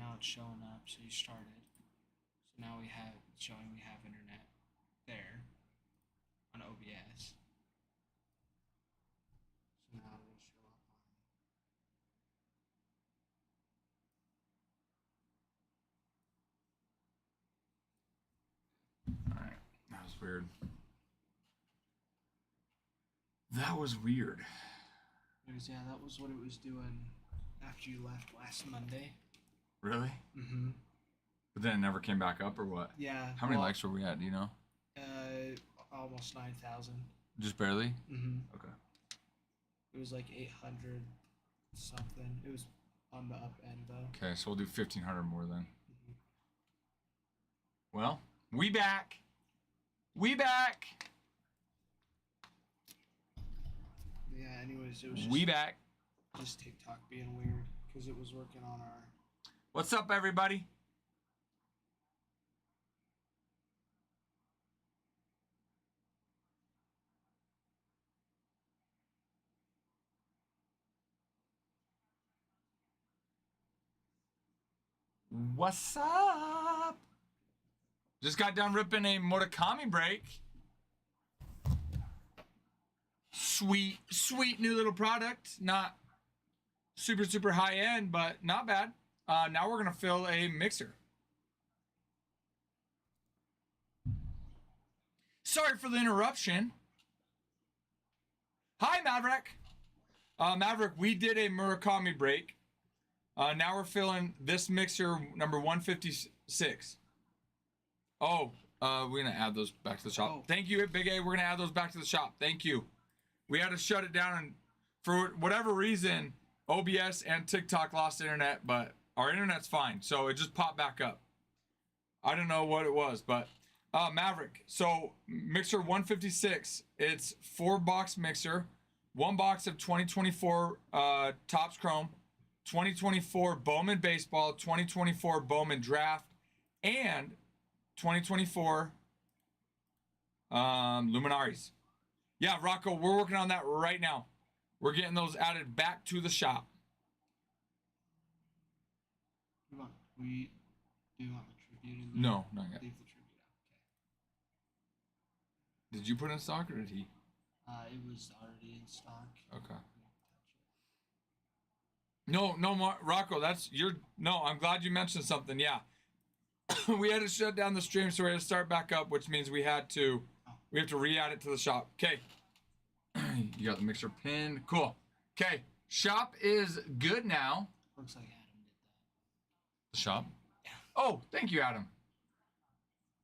now it's showing up. So you started. So now it's showing we have internet there on OBS. So now it'll show up on. Alright, that was weird. That was weird. That was what it was doing after you left last Monday. Really? Mm-hmm. But then it never came back up, or what? Yeah. How many likes were we at? Do you know? Almost 9,000. Just barely? Mm-hmm. Okay. It was like 800 something. It was on the up end though. Okay, so we'll do 1,500 more then. Mm-hmm. Well, we back. We back. Yeah. Anyways, it was just TikTok being weird because it was working on our. What's up, everybody? What's up? Just got done ripping a Murakami break. Sweet, sweet new little product. Not super, super high end, but not bad. Now we're going to fill a mixer. Sorry for the interruption. Hi, Maverick. Maverick, we did a Murakami break. Now we're filling this mixer number 156. Oh, we're going to add those back to the shop. Oh. Thank you, Big A. We're going to add those back to the shop. Thank you. We had to shut it down, and for whatever reason, OBS and TikTok lost internet, but our internet's fine, so it just popped back up. I don't know what it was, but Maverick. So mixer 156, it's 4-box mixer, 1 box of 2024 Topps Chrome, 2024 Bowman Baseball, 2024 Bowman Draft, and 2024 Luminaries. Yeah, Rocco, we're working on that right now. We're getting those added back to the shop. Do you want the tribute? No, not yet. Leave the tribute out. Did you put in stock, or did he? It was already in stock. Okay. No, Rocco, that's your. No, I'm glad you mentioned something. Yeah, we had to shut down the stream, so we had to start back up, which means we have to re-add it to the shop. Okay. You got the mixer pinned. Cool. Okay. Shop is good now. Looks like Adam did that. The shop? Yeah. Oh, thank you, Adam.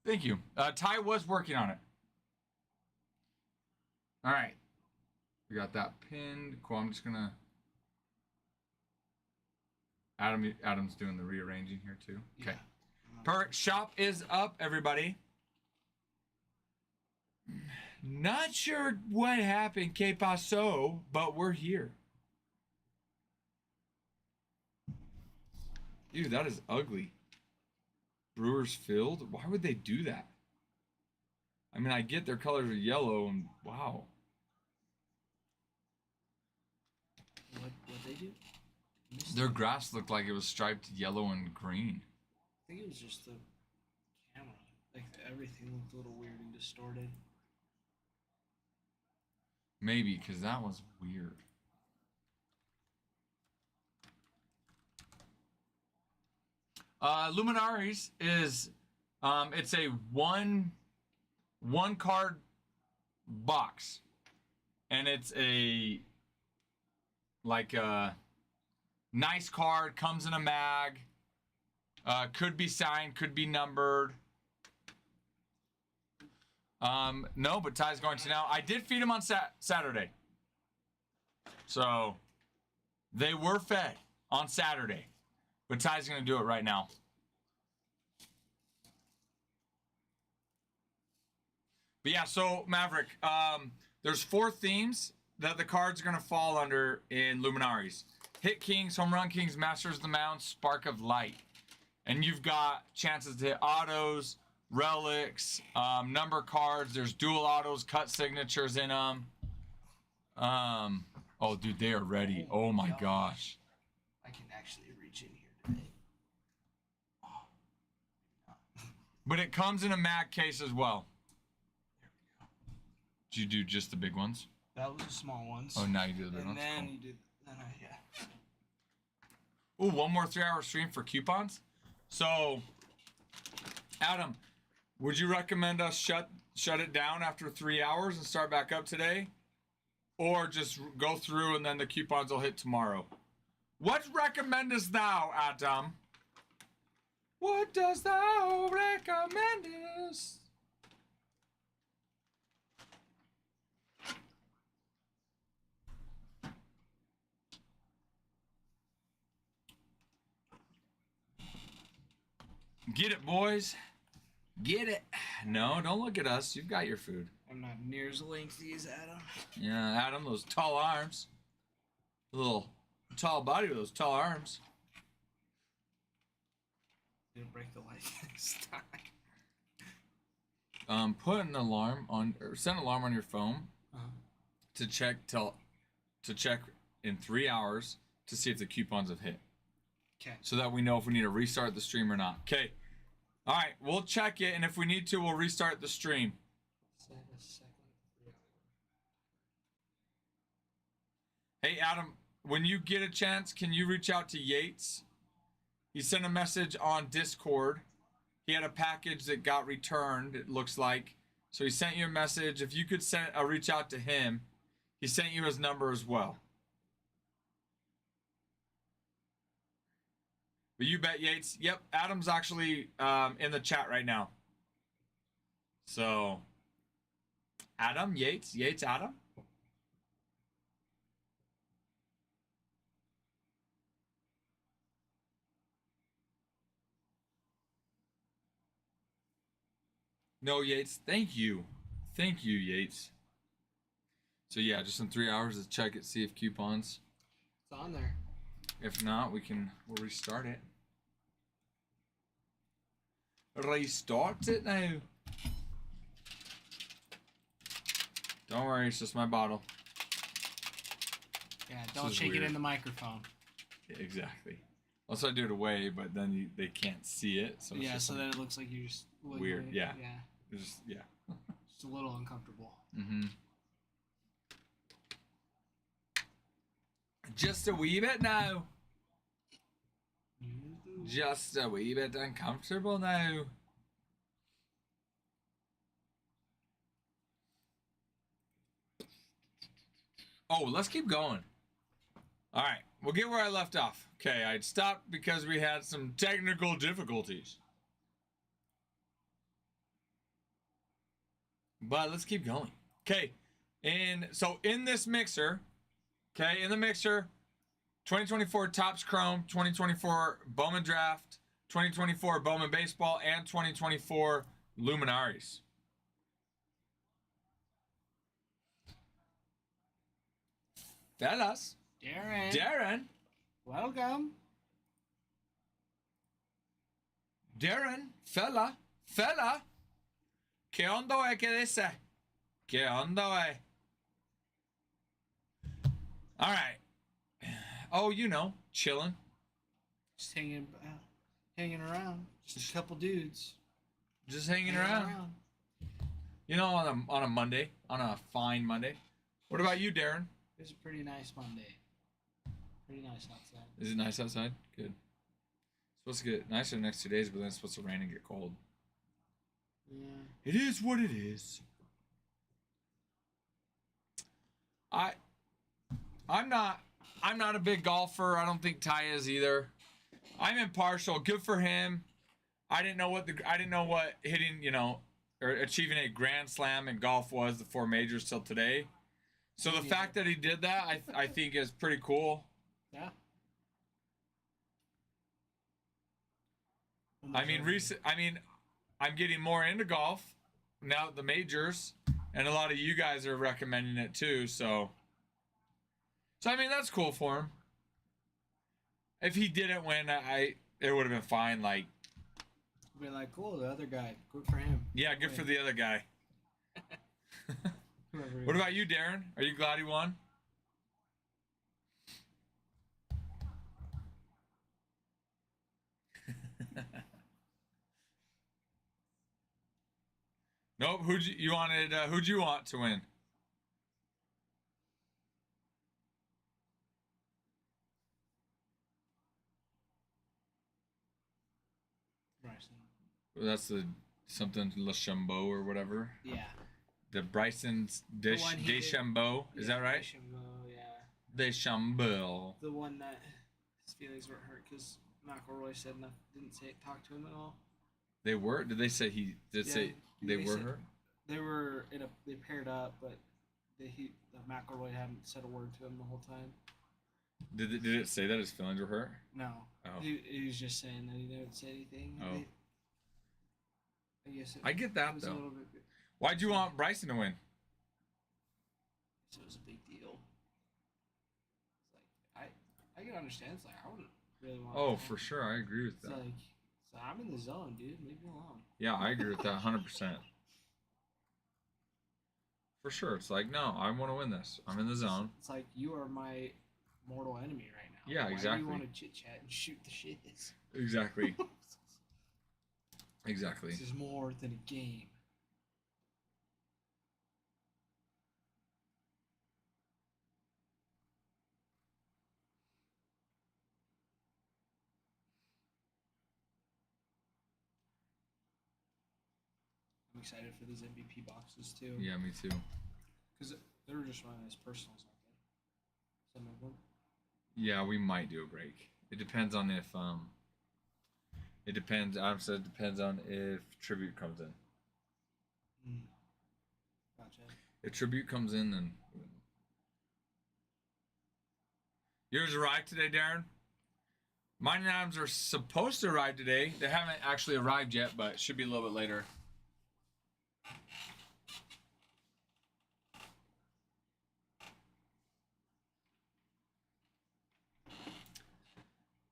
Thank you. Ty was working on it. All right. We got that pinned. Cool. I'm just gonna. Adam's doing the rearranging here too. Okay. Yeah. Perfect. Shop is up, everybody. Not sure what happened, que paso, but we're here. Dude, that is ugly. Brewers Field? Why would they do that? I mean, I get their colors are yellow, and wow. What they do? Their grass looked like it was striped yellow and green. I think it was just the camera. Like everything looked a little weird and distorted. Maybe, because that was weird. Luminaries is, it's a one card box, and it's a like a nice card, comes in a mag, could be signed, could be numbered. No, but Ty's going to now. I did feed him on Saturday. So they were fed on Saturday. But Ty's going to do it right now. But yeah, so Maverick, there's 4 themes that the cards are going to fall under in Luminaries. Hit Kings, Home Run Kings, Masters of the Mound, Spark of Light. And you've got chances to hit autos, relics, number cards. There's dual autos, cut signatures in them. Oh, dude, they are ready. Oh my gosh. I can actually reach in here today. But it comes in a mag case as well. Did you do just the big ones? That was the small ones. Oh, now you do the big ones? And then Cool. you did, yeah. Ooh, one more 3-hour stream for coupons. So, Adam, would you recommend us shut it down after 3 hours and start back up today? Or just go through and then the coupons will hit tomorrow? What recommendest thou, Adam? What does thou recommendest? Get it, boys. Get it. No, don't look at us. You've got your food. I'm not near as lengthy as Adam. Yeah, Adam, those tall arms. A little tall body with those tall arms. Didn't break the light this time. Put an alarm on, or set an alarm on your phone Uh-huh. to check in 3 hours to see if the coupons have hit. Okay. So that we know if we need to restart the stream or not. Okay. All right, we'll check it, and if we need to, we'll restart the stream. Set a second 3 hour. Hey, Adam, when you get a chance, can you reach out to Yates? He sent a message on Discord. He had a package that got returned, it looks like. So he sent you a message. If you could reach out to him, he sent you his number as well. But you bet, Yates. Yep, Adam's actually in the chat right now. So, Adam, Yates, Adam. No, Yates. Thank you. Thank you, Yates. So yeah, just in 3 hours to check it, see if coupons. It's on there. If not, we'll restart it. Restart it now. Don't worry, it's just my bottle. Yeah, don't shake it in the microphone. Yeah, exactly. Unless I do it away, but then they can't see it. So Yeah, so then it looks like you're just weird. away. Yeah. Yeah. It's just, yeah. Just a little uncomfortable. Mm-hmm. Just a wee bit now. Just a wee bit uncomfortable now. Oh, let's keep going. All right, we'll get where I left off. Okay, I stopped because we had some technical difficulties. But let's keep going. Okay, and so in this mixer, okay, in the mixer, 2024 Topps Chrome, 2024 Bowman Draft, 2024 Bowman Baseball, and 2024 Luminaries. Fellas. Darren. Welcome. Darren. Fella. ¿Qué onda, ¿Qué dice? ¿Qué onda, All right. Oh, you know, chilling. Just hanging around. Just a couple dudes. Just hanging around. You know, on a Monday, on a fine Monday. What about you, Darren? It was a pretty nice Monday. Pretty nice outside. Is it nice outside? Good. It's supposed to get nicer the next 2 days, but then it's supposed to rain and get cold. Yeah. It is what it is. I'm not a big golfer. I don't think Ty is either. I'm impartial. Good for him. I didn't know what hitting, or achieving a grand slam in golf was, the 4 majors till today. So the fact that he did that, I think is pretty cool. Yeah. I'm getting more into golf now at the majors, and a lot of you guys are recommending it too. So I mean, that's cool for him. If he didn't win, it would have been fine. Like, be like, cool, the other guy, good for him. Yeah, good for the other guy. What about you, Darren? Are you glad he won? Nope. You wanted? Who'd you want to win? Bryson. That's the something LeChambeau or whatever. Yeah. The Bryson's DeChambeau. Is that right? DeChambeau, yeah. DeChambeau. The one that his feelings were hurt because McElroy said nothing, didn't talk to him at all. They were? Did they say he did say they were hurt? They were they paired up, but the McElroy hadn't said a word to him the whole time. Did it say that his feelings were hurt? No. Oh. He was just saying that he didn't say anything. Oh. I guess I get that was though. a little bit. Why'd you want Bryson to win? So it was a big deal. It's like I can understand. It's like I wouldn't really want. Oh, for sure, I agree with that. It's like so I'm in the zone, dude. Leave me alone. Yeah, I agree with that 100%. For sure, it's like no, I want to win this. I'm in the zone. It's like you are my mortal enemy right now. Yeah, Why exactly. do you want to chit chat and shoot the shit? Exactly. Exactly. This is more than a game. I'm excited for these MVP boxes too. Yeah, me too. Because they were just running as personals, aren't they? Some of them. Yeah, we might do a break. It depends on if It depends. Adam said it depends on if tribute comes in. Gotcha. If tribute comes in, then yours arrived today, Darren. Mine and Adam's are supposed to arrive today. They haven't actually arrived yet, but it should be a little bit later.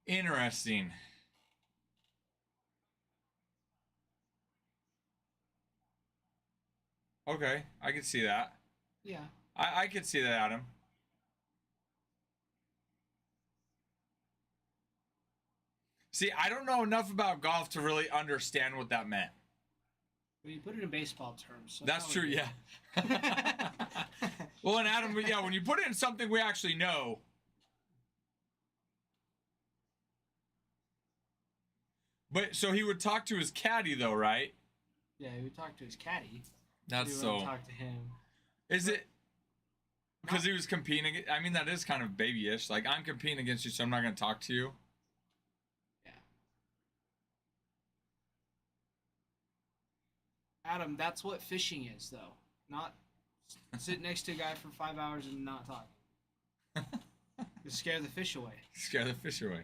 Interesting. Okay, I can see that. Yeah. I can see that, Adam. See, I don't know enough about golf to really understand what that meant. Well, you put it in baseball terms. So That's true, yeah. Well, and Adam, yeah, when you put it in something we actually know. But so he would talk to his caddy, though, right? Yeah, he would talk to his caddy. That's he so. would talk to him. Is it because he was competing? I mean, that is kind of babyish. Like, I'm competing against you, so I'm not going to talk to you. Yeah. Adam, that's what fishing is, though. Not sit next to a guy for 5 hours and not talk. Just scare the fish away. Scare the fish away.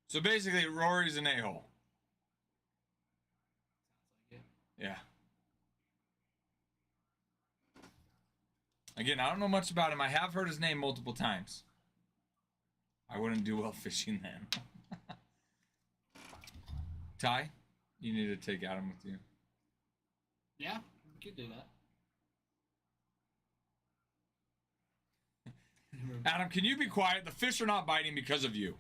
So basically, Rory's an a-hole. Sounds like it. Yeah. Again, I don't know much about him. I have heard his name multiple times. I wouldn't do well fishing then. Ty, you need to take Adam with you. Yeah, we could do that. Adam, can you be quiet? The fish are not biting because of you.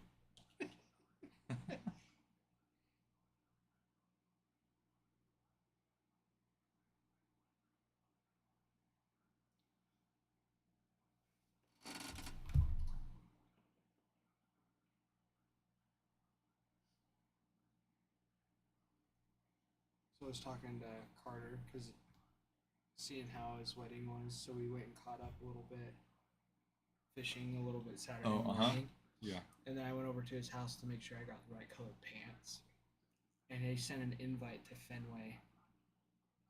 So I was talking to Carter because seeing how his wedding was, so we went and caught up a little bit, fishing a little bit Saturday morning. Yeah. And then I went over to his house to make sure I got the right colored pants. And he sent an invite to Fenway.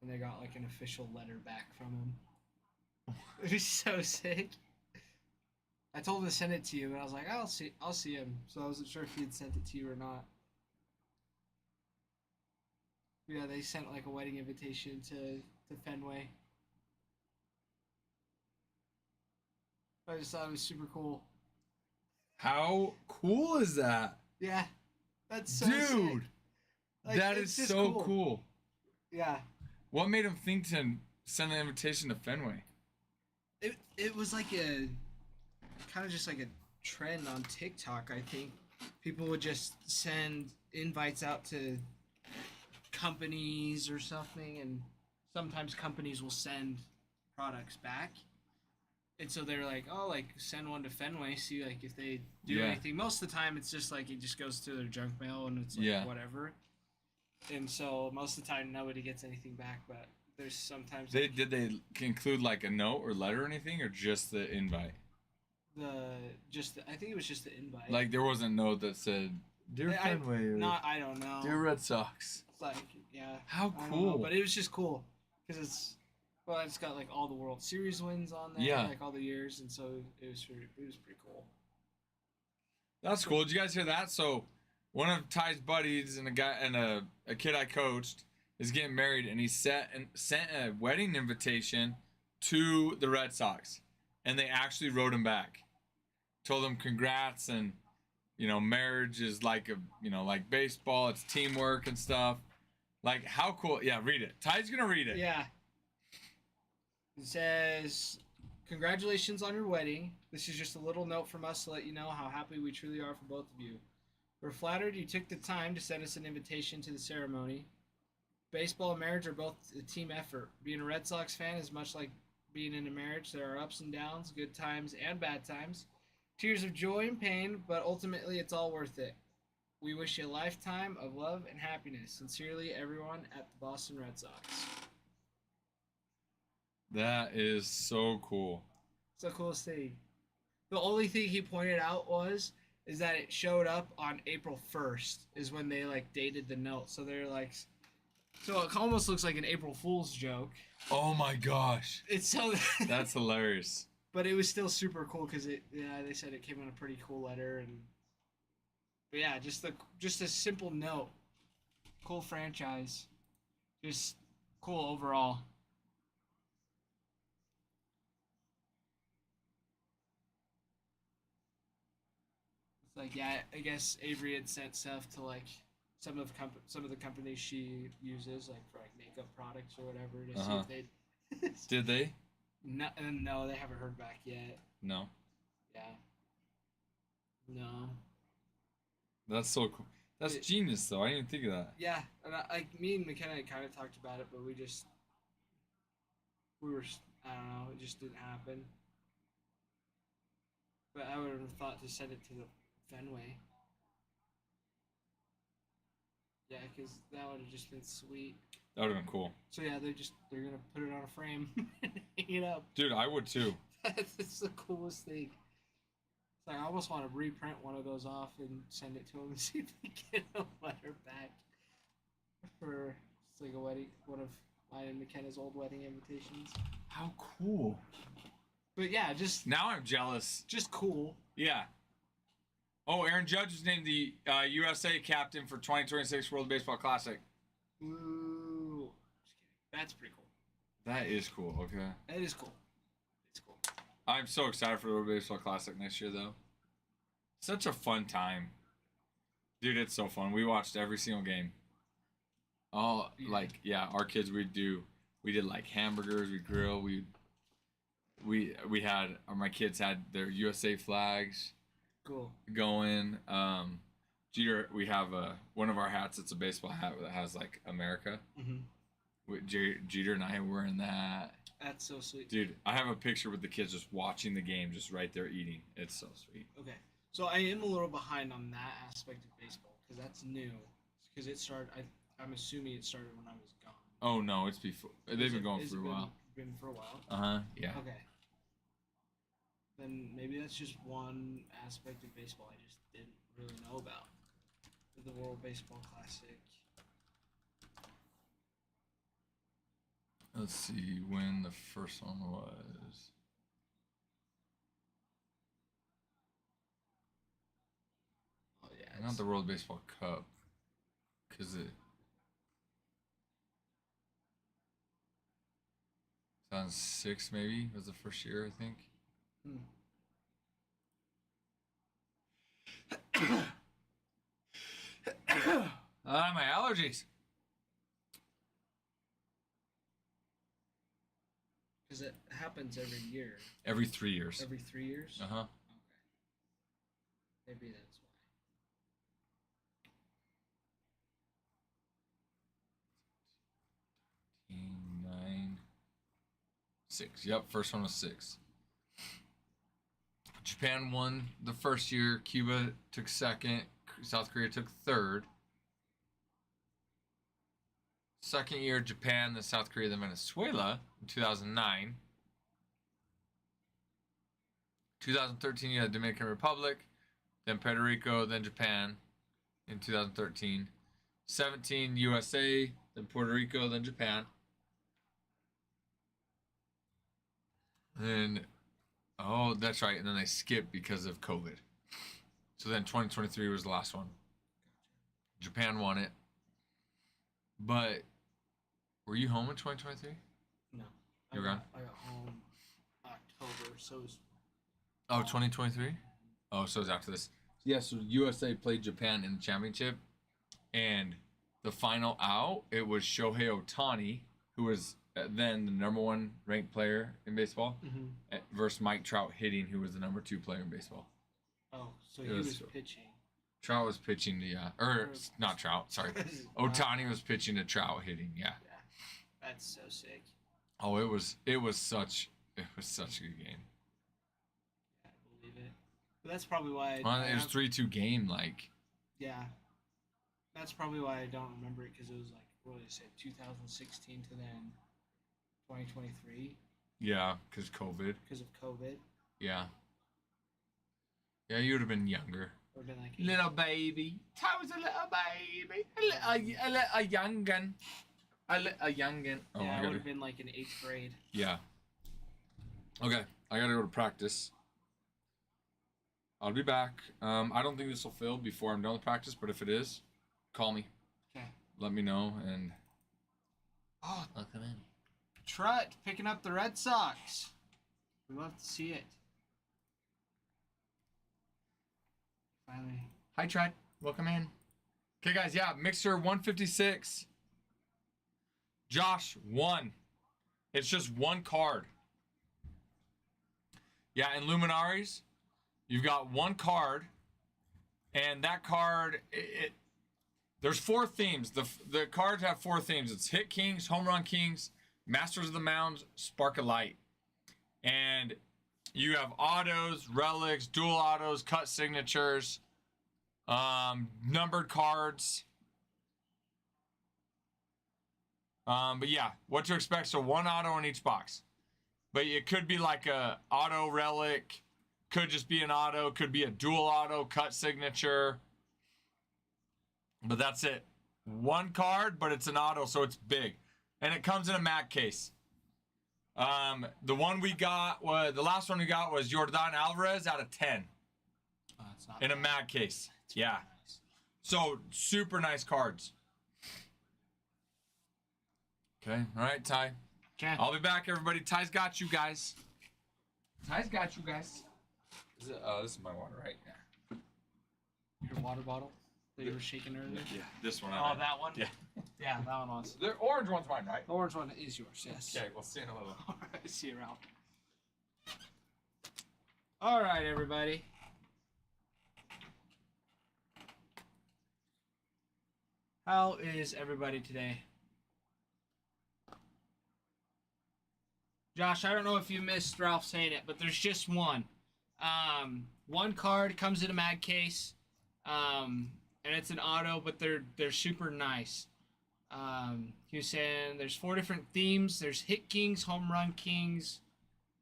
And they got like an official letter back from him. It was so sick. I told him to send it to you, and I was like, I'll see him. So I wasn't sure if he had sent it to you or not. Yeah, they sent like a wedding invitation to Fenway. I just thought it was super cool. How cool is that? Yeah, that's so Dude, sick. Like, that it's is just so cool. Yeah, What made him think to send an invitation to Fenway? It was like a kind of just like a trend on TikTok. I think people would just send invites out to companies or something, and sometimes companies will send products back. And so they're like, oh, like send one to Fenway, see like if they do Yeah. anything. Most of the time, it's just like it just goes to their junk mail and it's like Yeah. whatever. And so most of the time, nobody gets anything back. But there's sometimes Did they include like a note or letter or anything, or just the invite? I think it was just the invite. Like there was a note that said "Dear Fenway" or I don't know. "Dear Red Sox." It's like yeah. How I don't know, cool! but it was just cool because it's got like all the World Series wins on there, Yeah. like all the years, and so it was pretty cool. That's cool. Did you guys hear that? So, one of Ty's buddies and a kid I coached is getting married, and he sent a wedding invitation to the Red Sox, and they actually wrote him back, told him congrats, and marriage is like like baseball, it's teamwork and stuff. Like how cool? Yeah, read it. Ty's gonna read it. Yeah. It says, "Congratulations on your wedding. This is just a little note from us to let you know how happy we truly are for both of you. We're flattered you took the time to send us an invitation to the ceremony. Baseball and marriage are both a team effort. Being a Red Sox fan is much like being in a marriage. There are ups and downs, good times and bad times, tears of joy and pain, but ultimately it's all worth it. We wish you a lifetime of love and happiness. Sincerely, everyone at the Boston Red Sox." That is so cool. It's the coolest thing. The only thing he pointed out is that it showed up on April 1st is when they like dated the note. So they're like, so it almost looks like an April Fool's joke. Oh my gosh. It's so That's hilarious. But it was still super cool because they said it came in a pretty cool letter, and but yeah, just a simple note. Cool franchise. Just cool overall. It's like, yeah, I guess Avery had sent stuff to like some of the companies she uses, like for like makeup products or whatever, to see if they. Did they? No, they haven't heard back yet. No. Yeah. No. That's so cool. That's genius, though. I didn't even think of that. Yeah, and me and McKenna kind of talked about it, but we were, I don't know, it just didn't happen. But I would have thought to send it to the Fenway. Yeah, because that would have just been sweet. That would have been cool. So yeah, they're gonna put it on a frame and hang it up. Dude, I would too. That's the coolest thing. It's like I almost want to reprint one of those off and send it to them and see if they get a letter back for it's like a wedding, one of mine and McKenna's old wedding invitations. How cool. But yeah, just now I'm jealous. Just cool. Yeah. Oh, Aaron Judge was named the USA captain for 2026 World Baseball Classic. Ooh, just kidding. That's pretty cool. That is cool. Okay. That is cool. It's cool. I'm so excited for the World Baseball Classic next year, though. Such a fun time, dude. It's so fun. We watched every single game. All our kids. We did like hamburgers. We grill. We had my kids had their USA flags. Cool. Going. Jeter, we have one of our hats. It's a baseball hat that has like America. Mm-hmm. Jeter and I are wearing that. That's so sweet. Dude, I have a picture with the kids just watching the game, just right there eating. It's so sweet. Okay. So I am a little behind on that aspect of baseball because that's new. Because it started, I'm assuming it started when I was gone. Oh, no, it's before. They've been going for a while. Been for a while? Uh-huh, yeah. Okay. Then maybe that's just one aspect of baseball I just didn't really know about. The World Baseball Classic. Let's see when the first one was. Oh, yeah. Not the World Baseball Cup. Because it. 2006 maybe was the first year, I think. My allergies. Because it happens every year. Every 3 years. Every 3 years? Uh-huh. Okay. Maybe that's why. 9, 6. Yep, first one was 6. Japan won the first year. Cuba took second. South Korea took third. Second year, Japan, then South Korea, then Venezuela in 2009. 2013, you had Dominican Republic, then Puerto Rico, then Japan in 2013. 17, USA, then Puerto Rico, then Japan. And then, oh, that's right. And then they skipped because of COVID. So then 2023 was the last one. Japan won it. But were you home in 2023? No. You were gone? I got home October, so it was... Oh, 2023? Oh, so it was after this. Yeah, so USA played Japan in the championship. And the final out, it was Shohei Ohtani, who was then the number 1 ranked player in baseball, versus Mike Trout hitting, who was the number 2 player in baseball. Oh, so he was pitching. Trout was pitching to, or not Trout, sorry. Ohtani was pitching to Trout hitting, yeah. That's so sick. Oh, it was such a good game. Yeah, I believe it. But that's probably why It was 3-2 game, like. Yeah. That's probably why I don't remember it, because it was like, what did I say, 2016 to then 2023? Yeah, because COVID. Because of COVID. Yeah. Yeah, you would have been younger. Would have been like... Little baby. I was a little baby. A little youngin. A youngin. Oh, yeah, I would have been like in 8th grade. Yeah. Okay, I gotta go to practice. I'll be back. I don't think this will fill before I'm done with practice, but if it is, call me. Okay. Let me know, and... Oh, I'll come in. Trut picking up the Red Sox. We love to see it. Finally. Hi, Trent. Welcome in. Okay, guys, yeah, Mixer 156. Josh, 1. It's just 1 card. Yeah, in Luminaries, you've got 1 card, and that card, there's 4 themes. The cards have 4 themes. It's Hit Kings, Home Run Kings, Masters of the Mounds, Spark of Light. And you have autos, relics, dual autos, cut signatures, numbered cards. But yeah, what to expect. So 1 auto in each box. But it could be like a auto relic, could just be an auto, could be a dual auto, cut signature. But that's it. 1 card, but it's an auto, so it's big. And it comes in a mag case. The one we got was, the last one we got was Jordan Alvarez out of 10. Oh, that's not in bad. a mag case. That's Yeah. nice. So super nice cards. Okay. All right, Ty. Okay. I'll be back, everybody. Ty's got you guys. Ty's got you guys. This is my water, right? Yeah. Your water bottle that you were shaking earlier? Yeah. This one. Oh, that one? Yeah. Yeah, that one was. The orange one's mine, right? The orange one is yours, yes. Okay. We'll see you in a little. All right, see you around. All right, everybody. How is everybody today? Josh, I don't know if you missed Ralph saying it, but there's just one. 1 card comes in a mag case, and it's an auto, but they're super nice. He was saying there's 4 different themes. There's Hit Kings, Home Run Kings,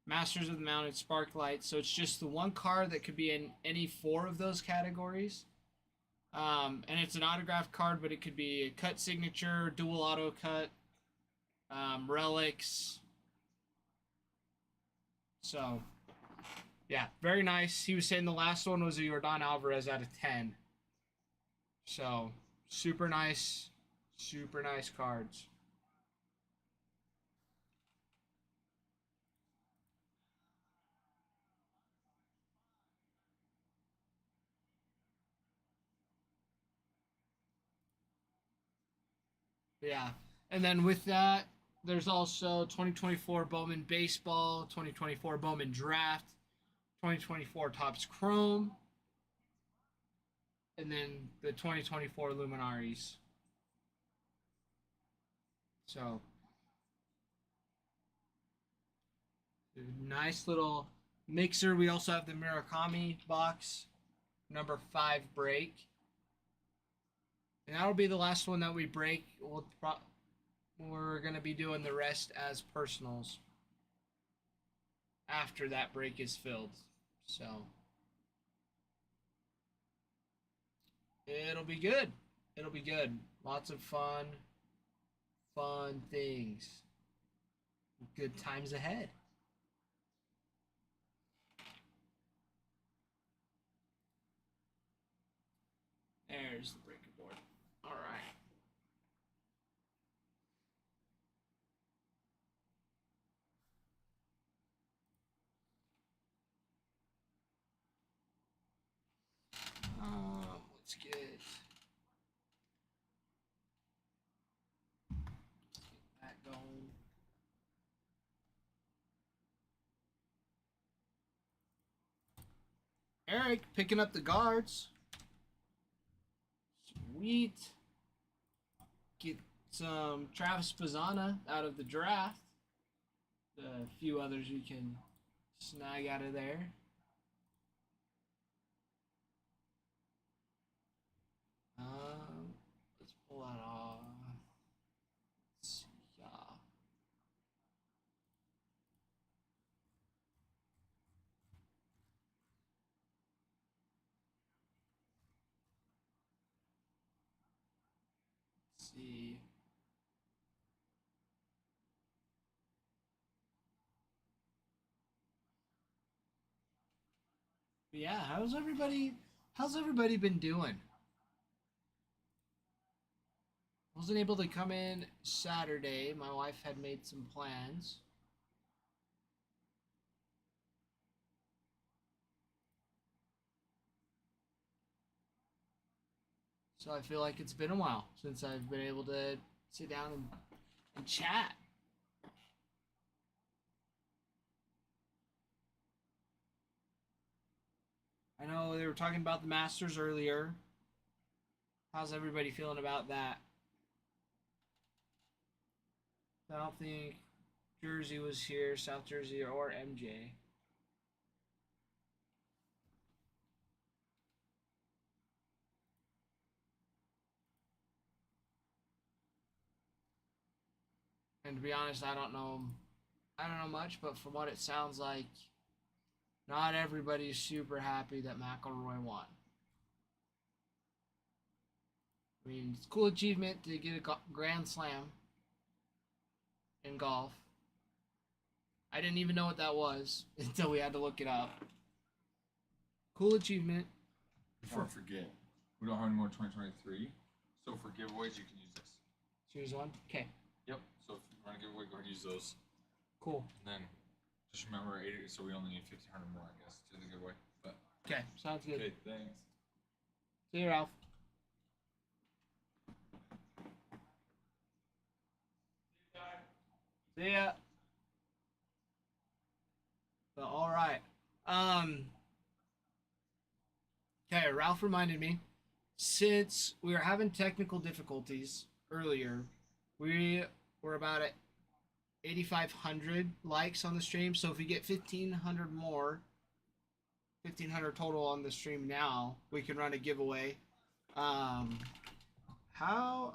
Masters of the Mountain, Sparklight. So it's just the 1 card that could be in any 4 of those categories. And it's an autographed card, but it could be a cut signature, dual auto cut, relics. So, yeah, very nice. He was saying the last one was a Jordan Alvarez out of 10. So, super nice cards. Yeah, and then with that, There's also 2024 Bowman Baseball, 2024 Bowman Draft, 2024 Topps Chrome, and then the 2024 Luminaries. So, nice little mixer. We also have the Murakami box, number 5 break. And that'll be the last one that we break. We're going to be doing the rest as personals after that break is filled. So, it'll be good. It'll be good. Lots of fun things. Good times ahead. There's the breaker board. All right. Let's get that going. Eric picking up the guards. Sweet. Get some Travis Pizzana out of the draft. A few others we can snag out of there. Let's pull that off. Let's see. Let's see. But yeah, how's everybody? How's everybody been doing? Wasn't able to come in Saturday. My wife had made some plans. So I feel like it's been a while since I've been able to sit down and chat. I know they were talking about the Masters earlier. How's everybody feeling about that? I don't think Jersey was here, South Jersey or MJ. And to be honest, I don't know much, but from what it sounds like, not everybody's super happy that McIlroy won. I mean, it's a cool achievement to get a Grand Slam in golf. I didn't even know what that was until we had to look it up. Cool achievement. Before I forget, we don't have any more 2023. So for giveaways, you can use this. Choose one? Okay. Yep. So if you want to give away, go ahead and use those. Cool. And then just remember, 80, so we only need 1,500 more, I guess, to the giveaway. But okay, sounds good. Okay, thanks. See you, Ralph. See ya. But all right. Okay, Ralph reminded me, since we were having technical difficulties earlier, we were about at 8,500 likes on the stream. So if we get 1,500 more, 1,500 total on the stream now, we can run a giveaway. How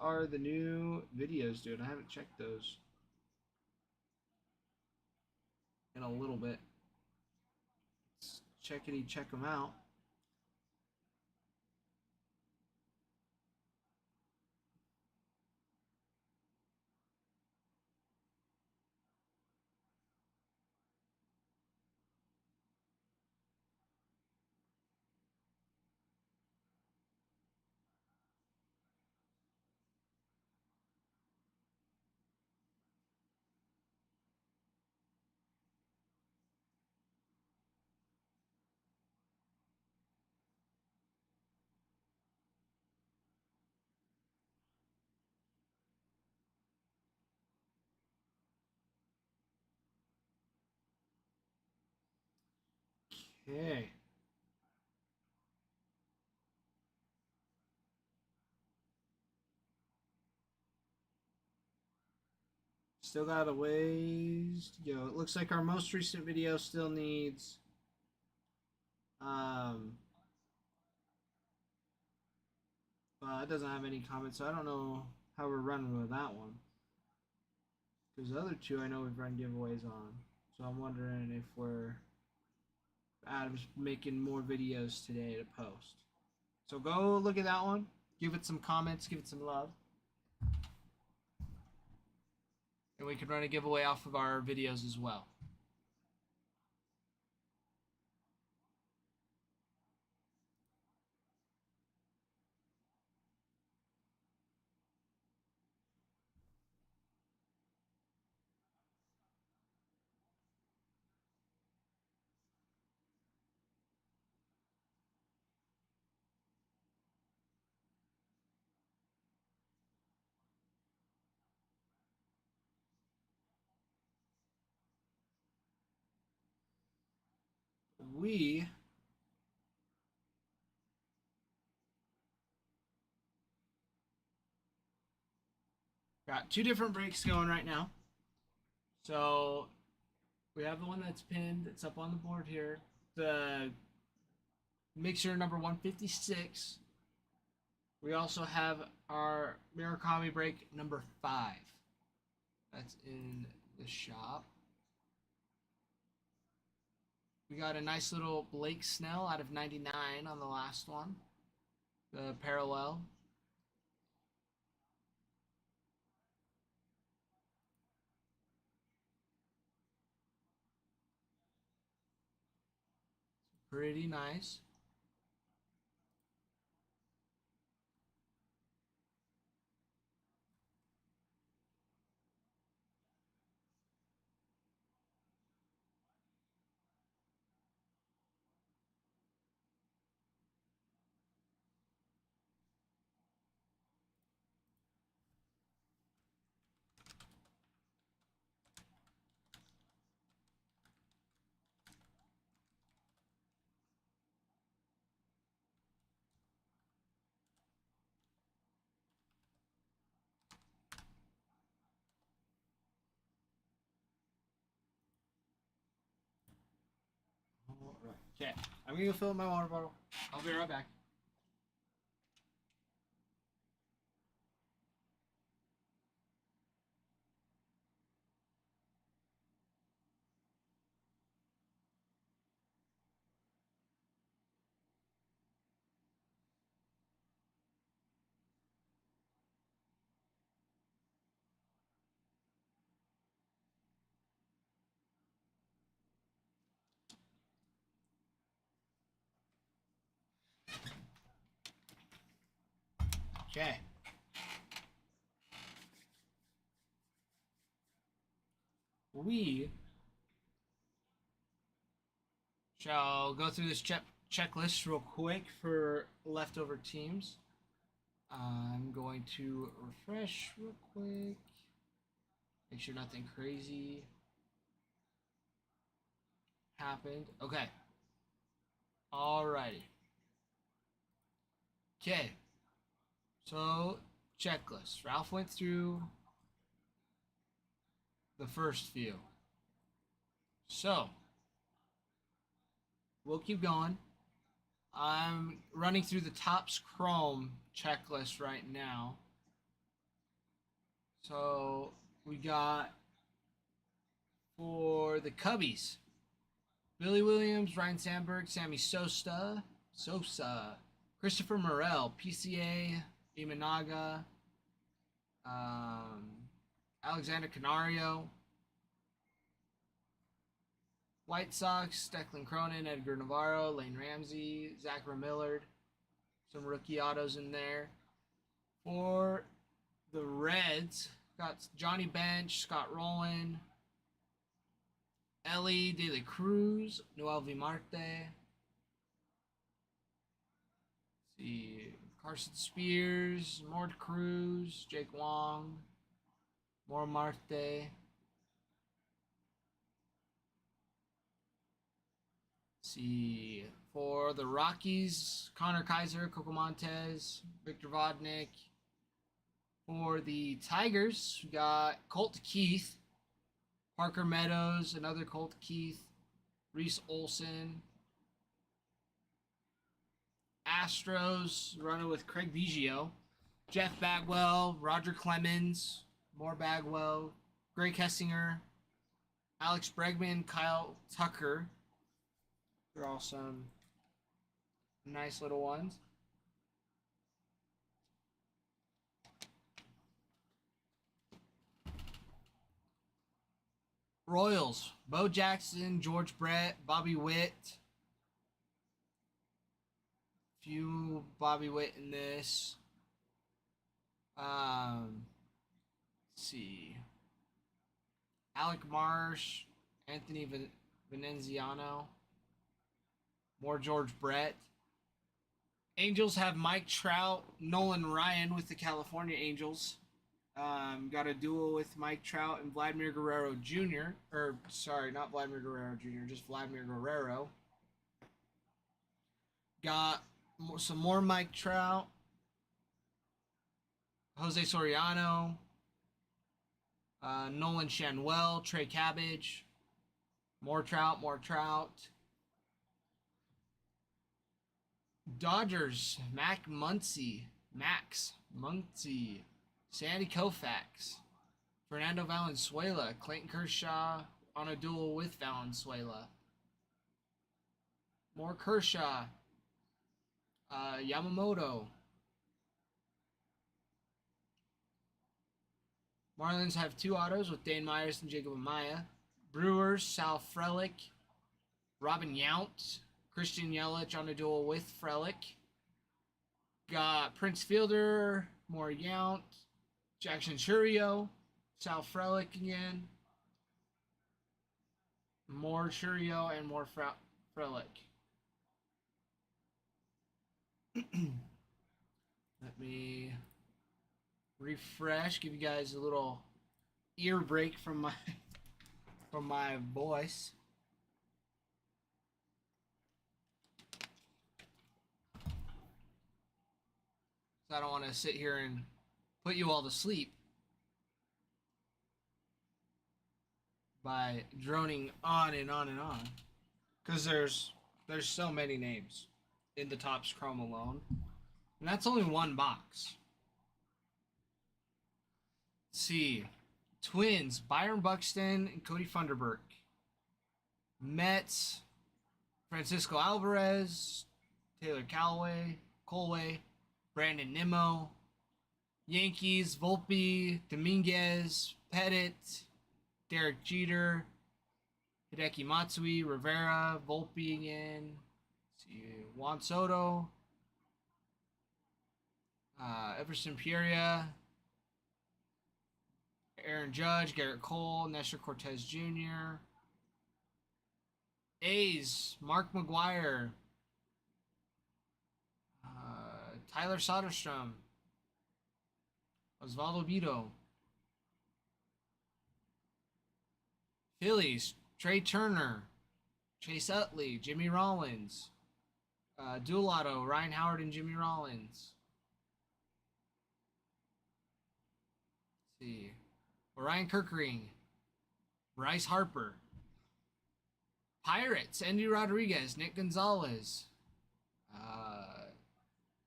are the new videos doing? I haven't checked those in a little bit. Let's check them out. Okay. Still got a ways to go. It looks like our most recent video still needs it doesn't have any comments, so I don't know how we're running with that one. Because the other two I know we've run giveaways on. So I'm wondering if Adam's making more videos today to post. So go look at that one. Give it some comments. Give it some love. And we could run a giveaway off of our videos as well. We got two different breaks going right now. So we have the one that's pinned. It's up on the board here. The mixer number 156. We also have our Murakami break number 5. That's in the shop. We got a nice little Blake Snell out of 99 on the last one. The parallel. Pretty nice. Alright. Okay. I'm gonna go fill up my water bottle. I'll be right back. Okay. We shall go through this checklist real quick for leftover teams. I'm going to refresh real quick. Make sure nothing crazy happened. Okay. Alrighty. Okay. So, checklist. Ralph went through the first few. So, we'll keep going. I'm running through the Topps Chrome checklist right now. So, we got for the Cubbies, Billy Williams, Ryan Sandberg, Sammy Sosa, Christopher Morel, PCA, Imanaga, Alexander Canario, White Sox, Declan Cronin, Edgar Navarro, Lane Ramsey, Zachary Millard, some rookie autos in there. For the Reds, got Johnny Bench, Scott Rowland, Ellie De La Cruz, Noel V. Marte. See, Carson Spears, Mort Cruz, Jake Wong, more Marte. see. For the Rockies, Connor Kaiser, Coco Montez, Victor Vodnik. For the Tigers, we got Colt Keith, Parker Meadows, another Colt Keith, Reese Olson. Astros, running with Craig Biggio, Jeff Bagwell, Roger Clemens, more Bagwell, Greg Hessinger, Alex Bregman, Kyle Tucker. They're all some nice little ones. Royals, Bo Jackson, George Brett, Bobby Witt. Few Bobby Witt in this. Let's see. Alec Marsh, Anthony Veneziano. More George Brett. Angels have Mike Trout, Nolan Ryan with the California Angels. Got a duel with Mike Trout and Vladimir Guerrero Jr. Or, sorry, not Vladimir Guerrero Jr., just Vladimir Guerrero. Got some more Mike Trout. Jose Soriano. Nolan Shanwell, Trey Cabbage. More Trout, more Trout. Dodgers, Max Muncy, Sandy Koufax, Fernando Valenzuela, Clayton Kershaw on a duel with Valenzuela. More Kershaw, Yamamoto. Marlins have two autos with Dane Myers and Jacob Amaya. Brewers, Sal Frelick, Robin Yount, Christian Yelich on a duel with Frelick. Got Prince Fielder, more Yount, Jackson Churio, Sal Frelick again. More Churio and more Frelick. Let me refresh, give you guys a little ear break from my voice. So I don't want to sit here and put you all to sleep by droning on and on and on, because there's so many names in the Topps Chrome alone, and that's only one box. Let's see. Twins, Byron Buxton and Cody Funderburk. Mets, Francisco Alvarez, Taylor Colway, Brandon Nimmo. Yankees, Volpe, Dominguez, Pettit, Derek Jeter, Hideki Matsui, Rivera, Volpe again. Let's see, Juan Soto, Everson Pereira, Aaron Judge, Garrett Cole, Nestor Cortez Jr. A's, Mark McGwire, Tyler Soderstrom, Osvaldo Bido. Phillies, Trey Turner, Chase Utley, Jimmy Rollins. Dual auto, Ryan Howard and Jimmy Rollins. Let's see. Ryan Kirkering, Bryce Harper. Pirates, Andy Rodriguez, Nick Gonzalez.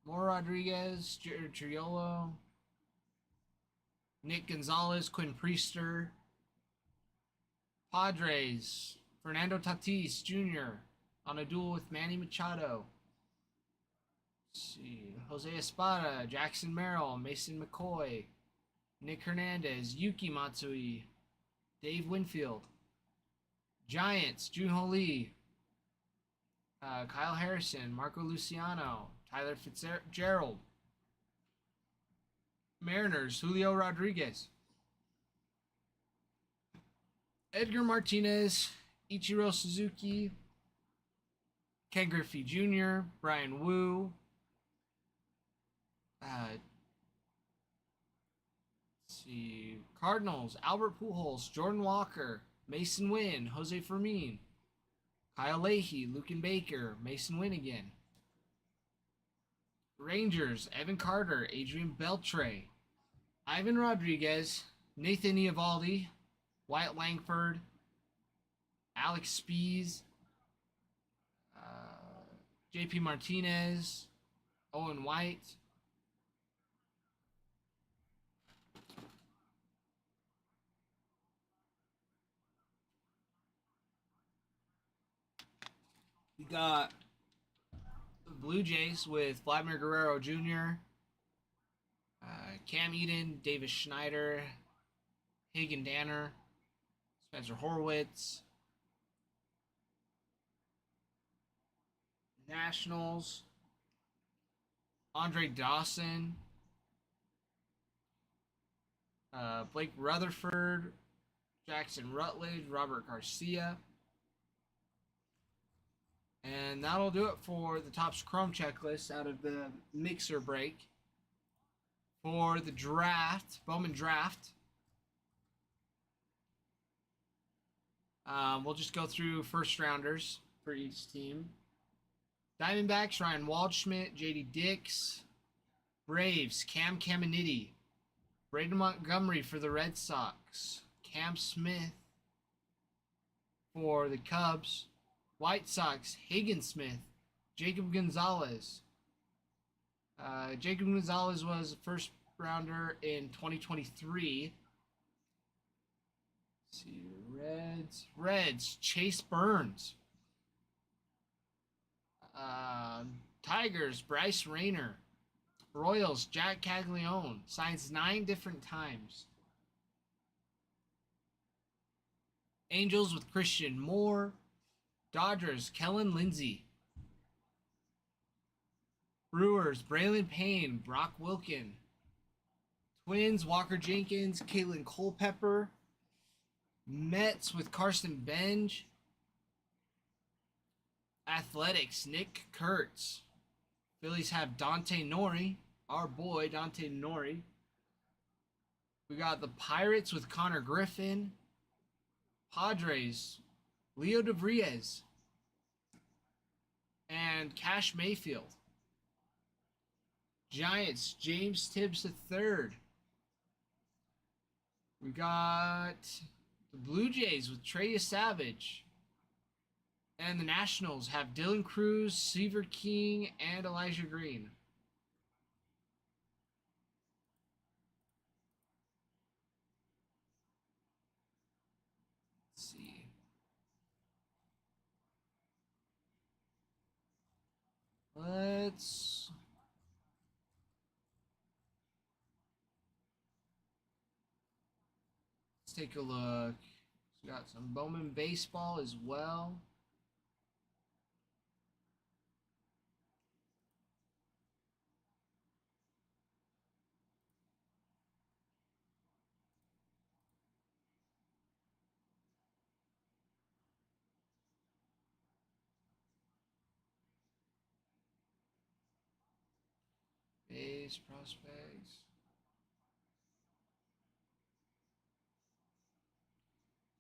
More Rodriguez, Jared Triolo. Nick Gonzalez, Quinn Priester. Padres, Fernando Tatis Jr. on a duel with Manny Machado. Let's see. Jose Espada, Jackson Merrill, Mason McCoy, Nick Hernandez, Yuki Matsui, Dave Winfield. Giants, Junho Lee, Kyle Harrison, Marco Luciano, Tyler Fitzgerald. Mariners, Julio Rodriguez. Edgar Martinez, Ichiro Suzuki, Ken Griffey Jr., Brian Wu. Let's see. Cardinals, Albert Pujols, Jordan Walker, Mason Wynn, Jose Fermin, Kyle Leahy, Lucan Baker, Mason Winnigan. Rangers, Evan Carter, Adrian Beltre, Ivan Rodriguez, Nathan Eovaldi, Wyatt Langford, Alex Spees, JP Martinez, Owen White. We got the Blue Jays with Vladimir Guerrero Jr., Cam Eden, Davis Schneider, Hagen Danner, Spencer Horwitz. Nationals, Andre Dawson, Blake Rutherford, Jackson Rutledge, Robert Garcia. And that'll do it for the Topps Chrome checklist out of the mixer break. For the draft, Bowman draft, we'll just go through first rounders for each team. Diamondbacks, Ryan Waldschmidt, JD Dix. Braves, Cam Caminiti. Braden Montgomery for the Red Sox. Cam Smith for the Cubs. White Sox, Hagen Smith. Jacob Gonzalez. Jacob Gonzalez was a first rounder in 2023. Let's see, Reds, Chase Burns. Tigers, Bryce Rayner. Royals, Jack Caglione. Signs 9 different times. Angels with Christian Moore. Dodgers, Kellen Lindsey. Brewers, Braylon Payne, Brock Wilken. Twins, Walker Jenkins, Caitlin Culpepper. Mets with Carson Benj. Athletics, Nick Kurtz. Phillies have Dante Nori, our boy Dante Nori. We got the Pirates with Connor Griffin. Padres, Leo DeVries. And Cash Mayfield. Giants, James Tibbs III. We got the Blue Jays with Trey Savage. And the Nationals have Dylan Cruz, Seaver King, and Elijah Green. Let's see. Let's take a look. We got some Bowman baseball as well. Base prospects.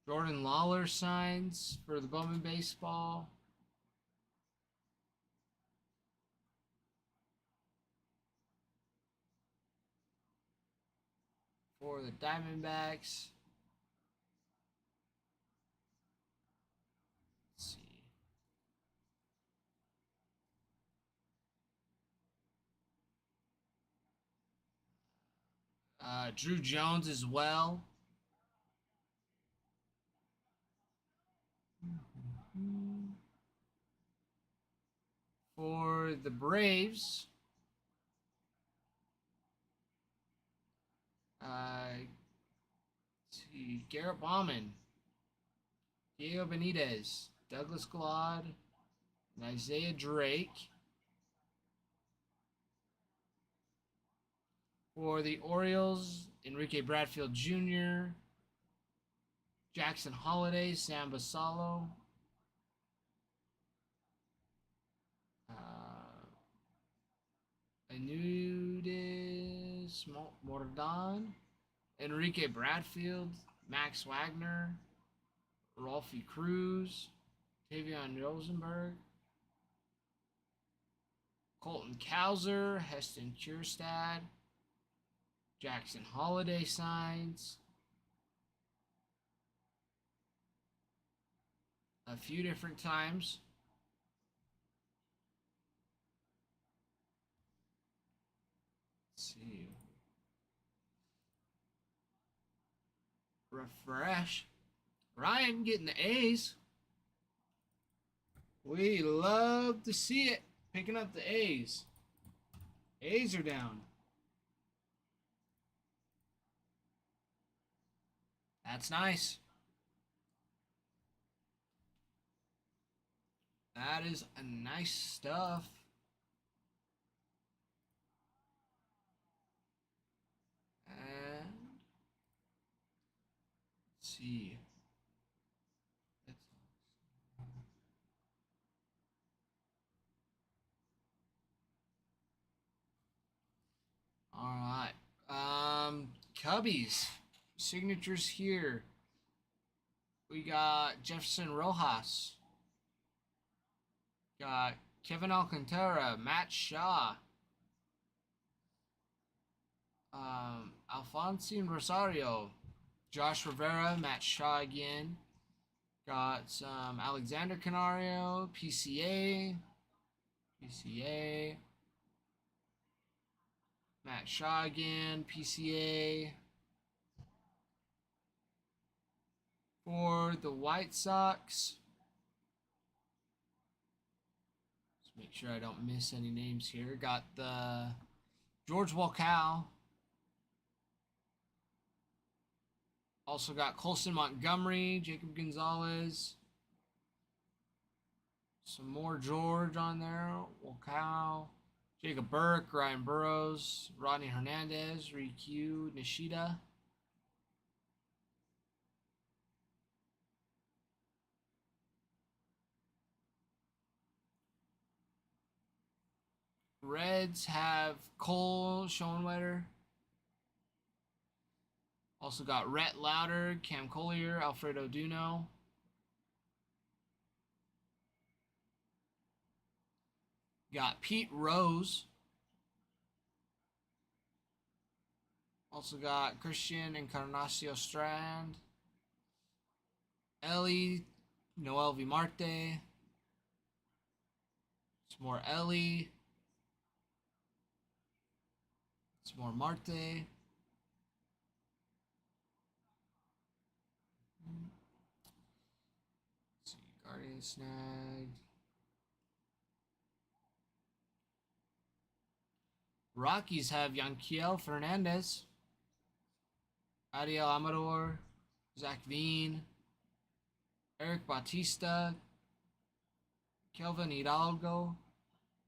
Jordan Lawler signs for the Bowman baseball. For the Diamondbacks. Let's see. Drew Jones as well. For the Braves, see, Garrett Bauman, Diego Benitez, Douglas Glad, and Isaiah Drake. For the Orioles, Enrique Bradfield Jr., Jackson Holiday, Sam Basallo, Anudis Mordan, Enrique Bradfield, Max Wagner, Rolfie Cruz, Tavion Rosenberg. Colton Cowser, Heston Kierstad. Jackson Holiday signs. A few different times. Let's see. Refresh. Ryan getting the A's. We love to see it. Picking up the A's. A's are down. That's nice. That is a nice stuff. And let's see. All right. Cubbies. Signatures here. We got Jefferson Rojas. Got Kevin Alcantara, Matt Shaw. Alfonsine Rosario. Josh Rivera, Matt Shaw again. Got some Alexander Canario, PCA. Matt Shaw again, PCA. For the White Sox. Let's make sure I don't miss any names here. Got the George Walcow. Also got Colson Montgomery, Jacob Gonzalez. Some more George on there. Walcow. Jacob Burke, Ryan Burrows, Rodney Hernandez, Riku Nishida. Reds have Cole Schoenwetter. Also got Rhett Lauder, Cam Collier, Alfredo Duno. Got Pete Rose. Also got Christian Encarnacio Strand. Ellie, Noel Vimarte. Some more Ellie. Some more Marte. Let's see, Guardian snagged. Rockies have Yanquiel Fernandez, Adiel Amador, Zach Veen, Eric Bautista, Kelvin Hidalgo,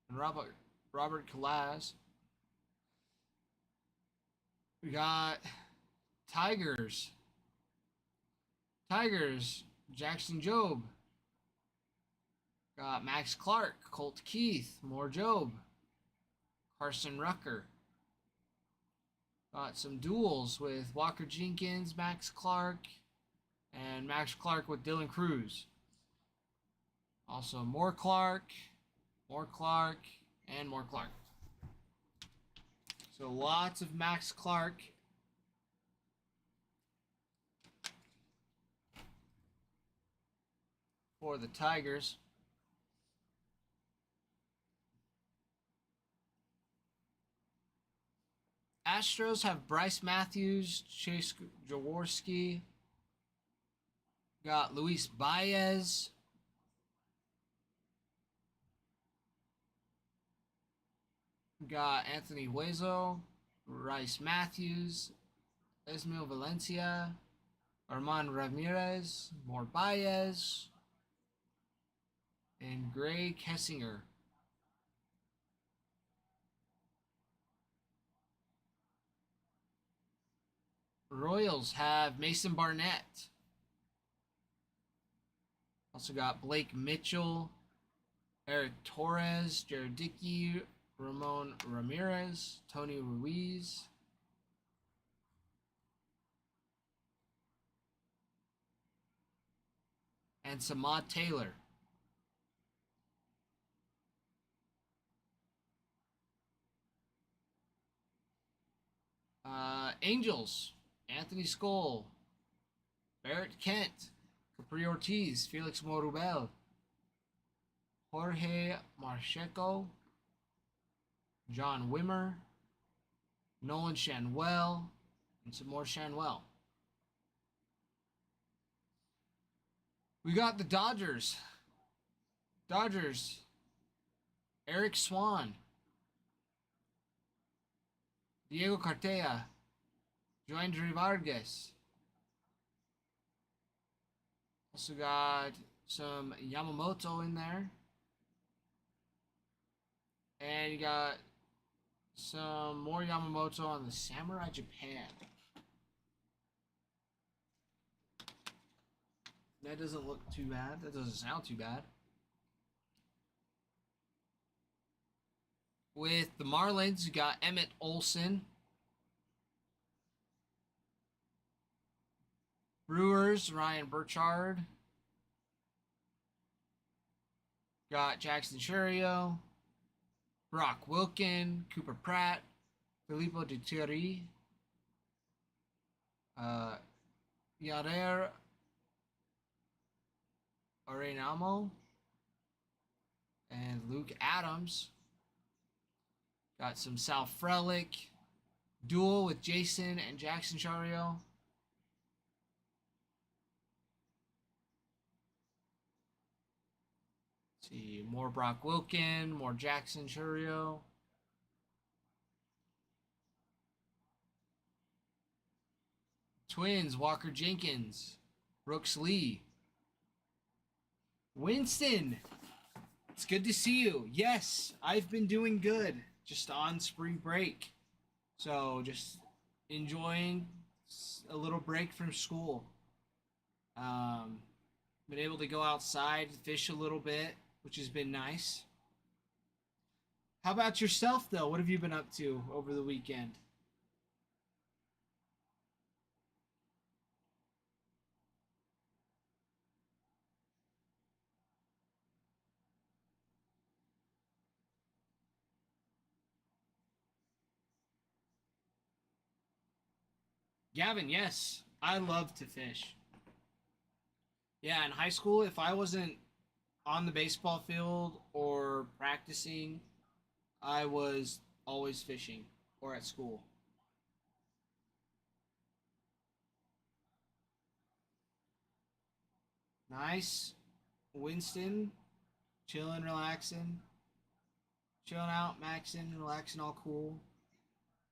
and Robert Calaz. We got Tigers, Jackson Jobe. Got Max Clark, Colt Keith, more Jobe. Carson Rucker. Got some duels with Walker Jenkins, Max Clark, and Max Clark with Dylan Cruz. Also more Clark, and more Clark. So lots of Max Clark. For the Tigers. Astros have Bryce Matthews, Chase Jaworski. Got Luis Baez. Got Anthony Hueso, Bryce Matthews, Esmael Valencia, Armand Ramirez, more Baez, and Gray Kessinger. Royals have Mason Barnett. Also got Blake Mitchell, Eric Torres, Jared Dickey, Ramon Ramirez, Tony Ruiz. And Samad Taylor. Angels, Anthony Skoll, Barrett Kent, Capri Ortiz, Felix Morubel, Jorge Marcheco, John Wimmer, Nolan Shanwell, and some more Shanwell. We got the Dodgers. Eric Swan, Diego Cartella, Joandre Vargas. Also got some Yamamoto in there. And you got some more Yamamoto on the Samurai Japan. That doesn't look too bad. That doesn't sound too bad. With the Marlins, you got Emmett Olson. Brewers, Ryan Burchard. Got Jackson Churio. Brock Wilken, Cooper Pratt, Filippo Duteri, Yarer Arenamo, and Luke Adams. Got some Sal Frelick, duel with Jason and Jackson Chario. See, more Brock Wilken, more Jackson Churio. Twins, Walker Jenkins, Brooks Lee. Winston, it's good to see you. Yes, I've been doing good, just on spring break. So just enjoying a little break from school. Been able to go outside, fish a little bit, which has been nice. How about yourself, though? What have you been up to over the weekend? Gavin, yes, I love to fish. Yeah, in high school, if I wasn't on the baseball field or practicing, I was always fishing or at school. Nice. Winston, chilling, relaxing, chilling out, maxing, relaxing, all cool.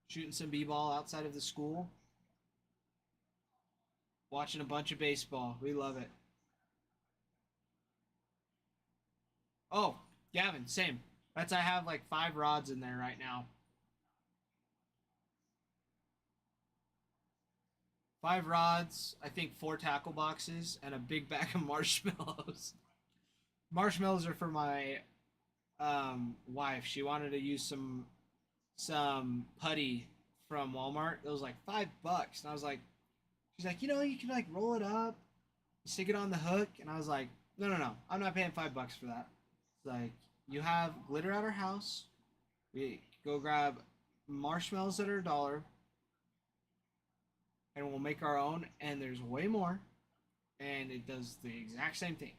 Shooting some b-ball outside of the school. Watching a bunch of baseball. We love it. Oh, Gavin, same. I have like 5 rods in there right now. 5 rods, I think 4 tackle boxes, and a big bag of marshmallows. Marshmallows are for my wife. She wanted to use some putty from Walmart. It was like $5, and I was like, she's like, you can like roll it up, stick it on the hook, and I was like, no, I'm not paying $5 for that. It's like, you have glitter at our house. We go grab marshmallows that are $1, and we'll make our own. And there's way more, and it does the exact same thing.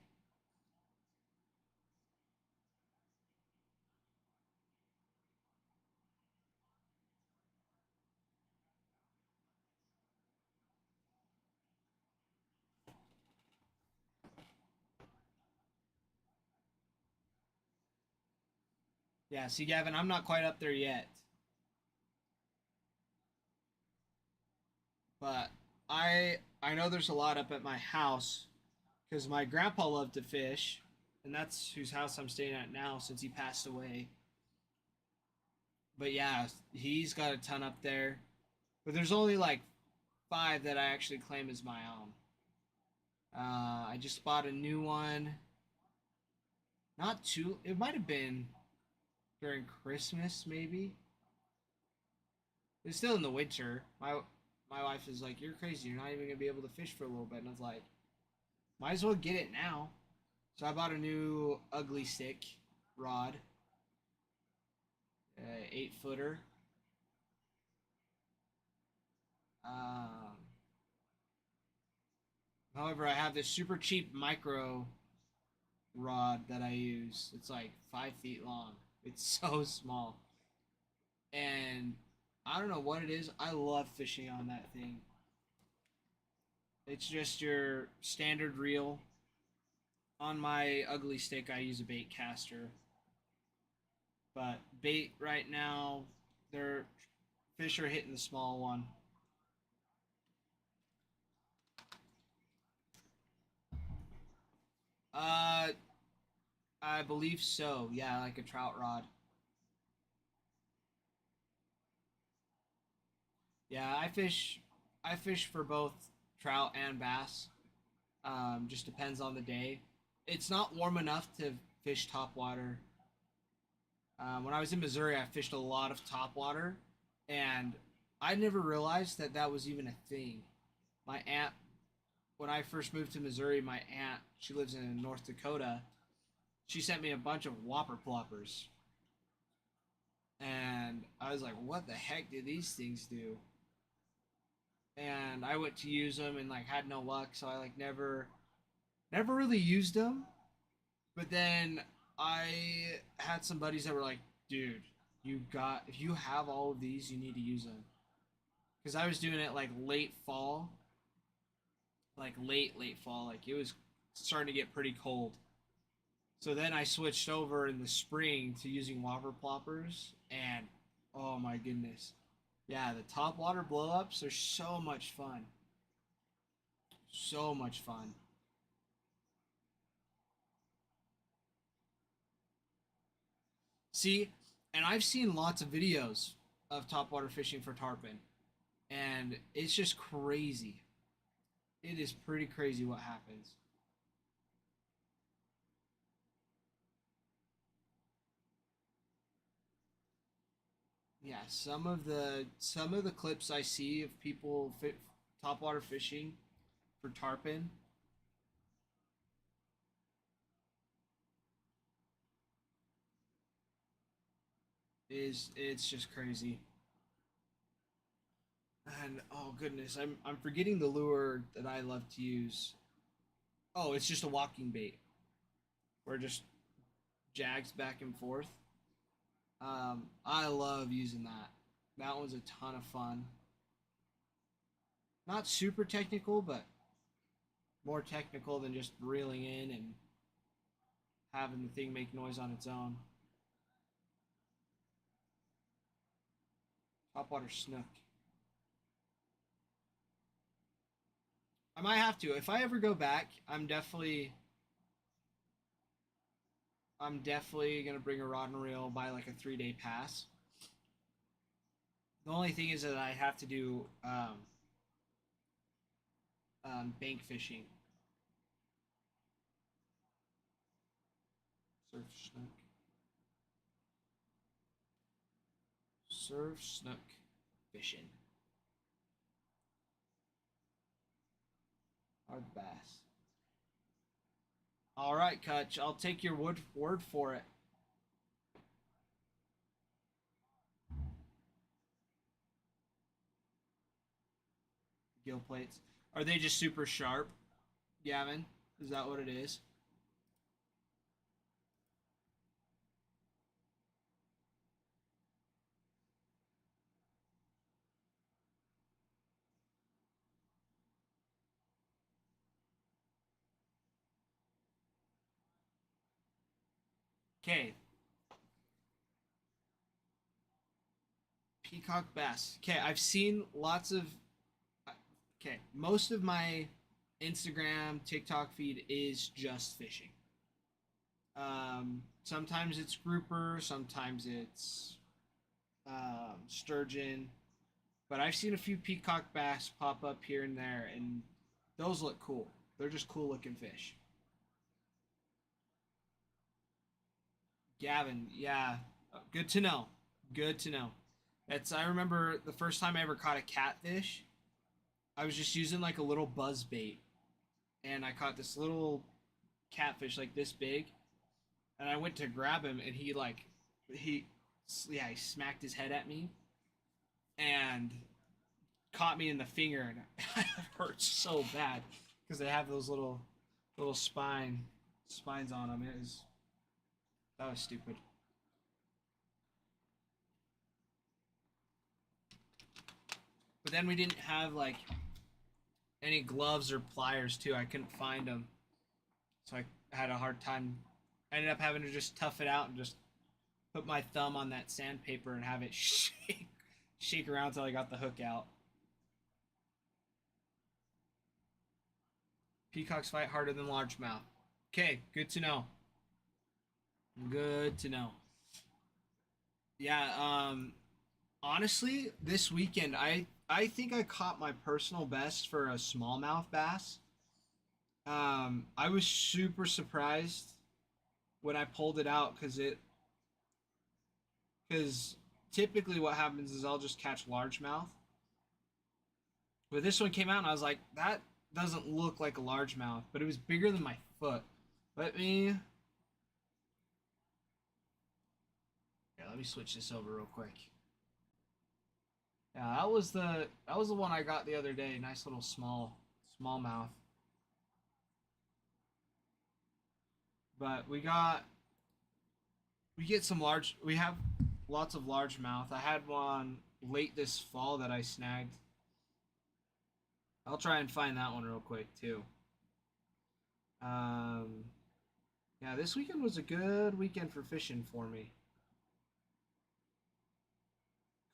Yeah, see, Gavin, I'm not quite up there yet, but I know there's a lot up at my house because my grandpa loved to fish, and that's whose house I'm staying at now since he passed away. But yeah, he's got a ton up there, but there's only like 5 that I actually claim as my own. I just bought a new one. Not too. It might have been during Christmas, maybe. It's still in the winter. My wife is like, "You're crazy. You're not even gonna be able to fish for a little bit." And I was like, "Might as well get it now." So I bought a new ugly stick rod, 8-footer. However, I have this super cheap micro rod that I use. It's like 5 feet long. It's so small. And I don't know what it is. I love fishing on that thing. It's just your standard reel. On my ugly stick, I use a bait caster. But bait right now, they're fish are hitting the small one. Uh, I believe so. Yeah, like a trout rod. Yeah, I fish for both trout and bass. Just depends on the day. It's not warm enough to fish topwater. When I was in Missouri, I fished a lot of topwater, and I never realized that that was even a thing. My aunt, when I first moved to Missouri, my aunt, she lives in North Dakota. She sent me a bunch of whopper ploppers, and I was like, "What the heck do these things do?" And I went to use them and like had no luck, so I like never really used them. But then I had some buddies that were like, dude, you got, if you have all of these, you need to use them. Because I was doing it like late fall, like late fall, like it was starting to get pretty cold. So then I switched over in the spring to using whopper ploppers, and oh my goodness. Yeah, the top water blow ups are so much fun. So much fun. See, and I've seen lots of videos of topwater fishing for tarpon, and it's just crazy. It is pretty crazy what happens. Yeah, some of the clips I see of people topwater fishing for tarpon is it's just crazy. And oh goodness, I'm forgetting the lure that I love to use. Oh, it's just a walking bait where it just jags back and forth. I love using that. That one's a ton of fun. Not super technical, but more technical than just reeling in and having the thing make noise on its own. Topwater snook. I might have to. If I ever go back, I'm definitely gonna bring a rod and reel, buy like a 3 day pass. The only thing is that I have to do bank fishing. Surf snook. Surf snook fishing. Hard bass. All right, Kutch. I'll take your word for it. Gill plates. Are they just super sharp, Gavin? Is that what it is? Okay. Peacock bass. Okay, I've seen lots of. Okay, most of my Instagram, TikTok feed is just fishing. Sometimes it's grouper, sometimes it's sturgeon, but I've seen a few peacock bass pop up here and there, and those look cool. They're just cool looking fish. Gavin, yeah, good to know. Good to know. That's I remember the first time I ever caught a catfish. I was just using like a little buzz bait, and I caught this little catfish like this big, and I went to grab him, and he yeah, he smacked his head at me and caught me in the finger, and it hurt so bad because they have those little spines on them. That was stupid. But then we didn't have like any gloves or pliers too. I couldn't find them, so I had a hard time. I ended up having to just tough it out and just put my thumb on that sandpaper and have it shake around until I got the hook out. Peacocks fight harder than largemouth. Okay, good to know. Good to know. Yeah, honestly, this weekend I think I caught my personal best for a smallmouth bass. I was super surprised when I pulled it out because typically what happens is I'll just catch largemouth. But this one came out and I was like, that doesn't look like a largemouth, but it was bigger than my foot. Let me let me switch this over real quick. Yeah, that was the one I got the other day. Nice little smallmouth. But we get some large. We have lots of largemouth. I had one late this fall that I snagged. I'll try and find that one real quick too. Um, yeah, this weekend was a good weekend for fishing for me.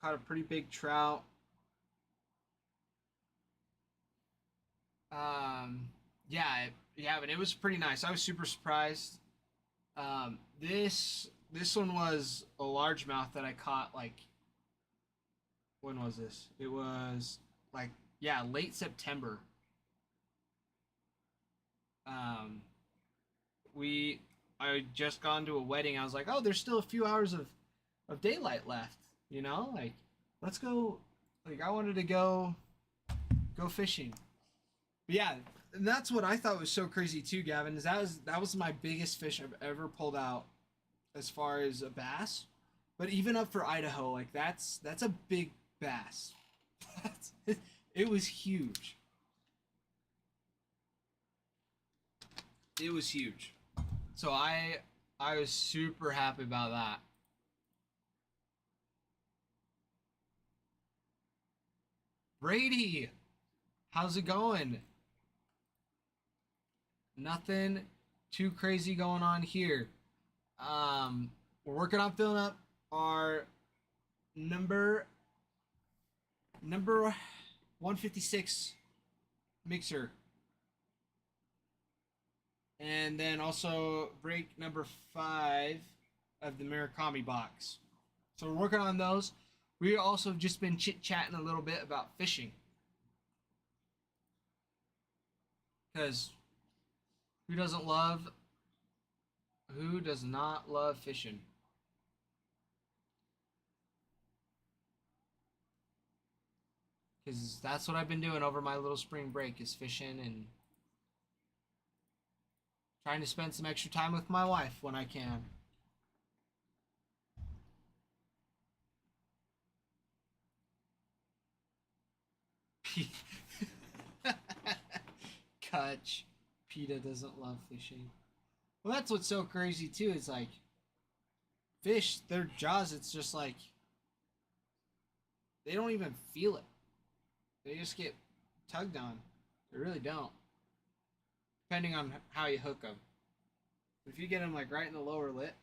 Caught a pretty big trout. Um, yeah, but it was pretty nice. I was super surprised. This one was a largemouth that I caught like when was this? It was like yeah, late September. Um, we I just gone to a wedding. I was like, oh, there's still a few hours of daylight left. You know, like let's go. Like I wanted to go fishing. But yeah, and that's what I thought was so crazy too, Gavin. Is that was my biggest fish I've ever pulled out as far as a bass. But even up for Idaho, like that's a big bass. It was huge. It was huge. So I was super happy about that. Brady, how's it going? Nothing too crazy going on here. We're working on filling up our number number 156 mixer, and then also break number 5 of the Murakami box. So we're working on those. We also have just been chit chatting a little bit about fishing, because who doesn't love who does not love fishing? Because that's what I've been doing over my little spring break is fishing and trying to spend some extra time with my wife when I can. Kutch. PETA doesn't love fishing. Well, that's what's so crazy too. Is like fish, their jaws. It's just like they don't even feel it. They just get tugged on. They really don't. Depending on how you hook them. If you get them like right in the lower lip,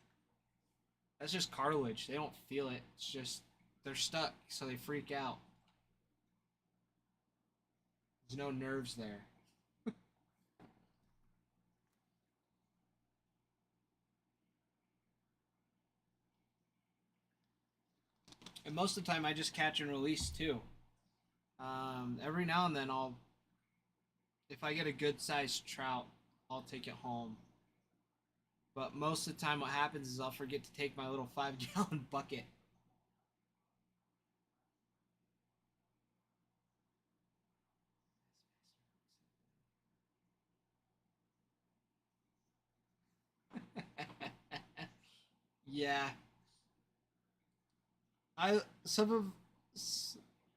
that's just cartilage. They don't feel it. It's just they're stuck, so they freak out. There's no nerves there. And most of the time, I just catch and release too. Every now and then, if I get a good sized trout, I'll take it home. But most of the time, what happens is I'll forget to take my little 5 gallon bucket. Yeah, I some of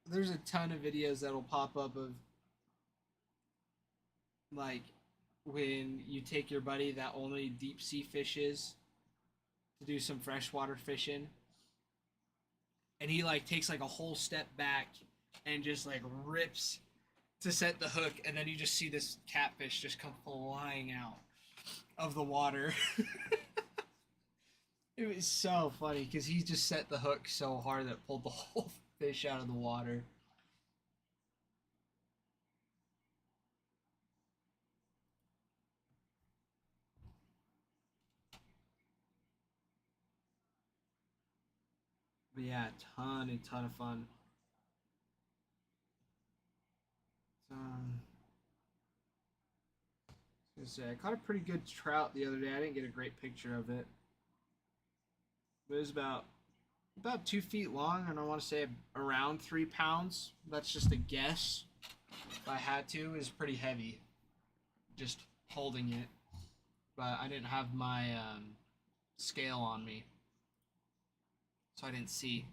there's a ton of videos that'll pop up of like when you take your buddy that only deep sea fishes to do some freshwater fishing, and he like takes like a whole step back and just like rips to set the hook, and then you just see this catfish just come flying out of the water. It was so funny because he just set the hook so hard that it pulled the whole fish out of the water. But yeah, a ton of fun. Um, I was gonna say I caught a pretty good trout the other day. I didn't get a great picture of it, but it was about 2 feet long, and I want to say around 3 pounds. That's just a guess. If I had to, it was pretty heavy. Just holding it, but I didn't have my scale on me, so I didn't see.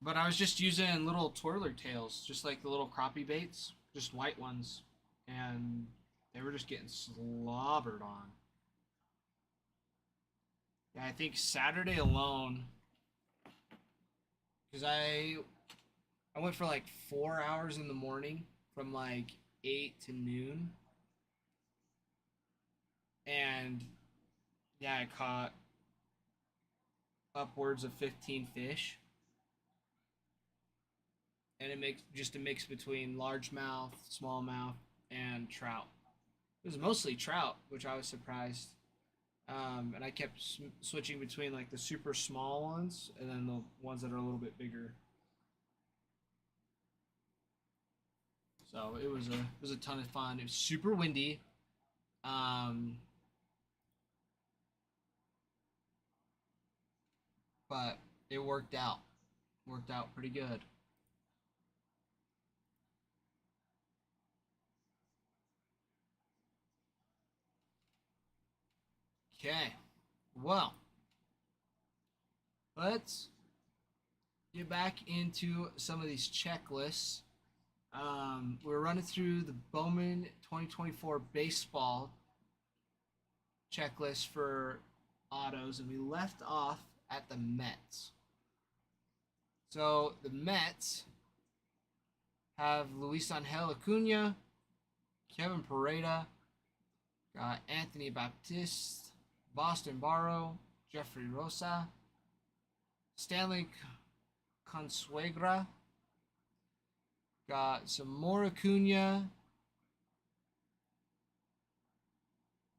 But I was just using little twirler tails, just like the little crappie baits, just white ones, and they were just getting slobbered on. Yeah, I think Saturday alone, because I went for like 4 hours in the morning from like 8 to noon, and yeah, I caught upwards of 15 fish, and it makes just a mix between largemouth, smallmouth, and trout. It was mostly trout, which I was surprised. And I kept switching between like the super small ones and then the ones that are a little bit bigger. So it was a ton of fun. It was super windy, um, but it worked out. Worked out pretty good. Okay, well, let's get back into some of these checklists. We're running through the Bowman 2024 baseball checklist for autos, and we left off at the Mets. So the Mets have Luis Angel Acuna, Kevin Pereira, got Anthony Baptiste, Boston Barrow, Jeffrey Rosa, Stanley Consuegra, got some more Acuna.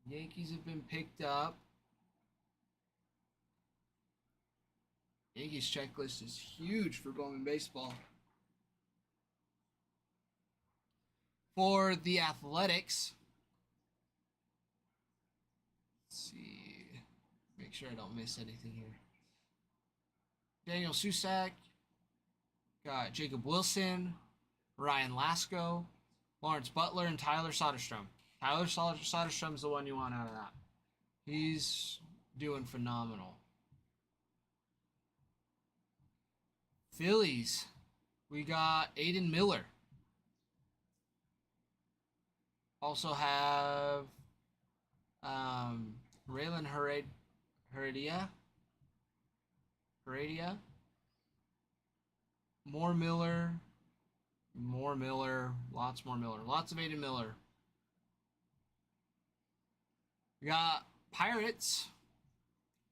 Yankees have been picked up. Yankees checklist is huge for Bowman baseball. For the Athletics, let's see, make sure I don't miss anything here. Daniel Susac, got Jacob Wilson, Ryan Lasco, Lawrence Butler, and Tyler Soderstrom. Tyler Soderstrom's the one you want out of that. He's doing phenomenal. Phillies, we got Aiden Miller. Also have Raylan Heredia. More Miller. Lots more Miller. Lots of Aiden Miller. We got Pirates.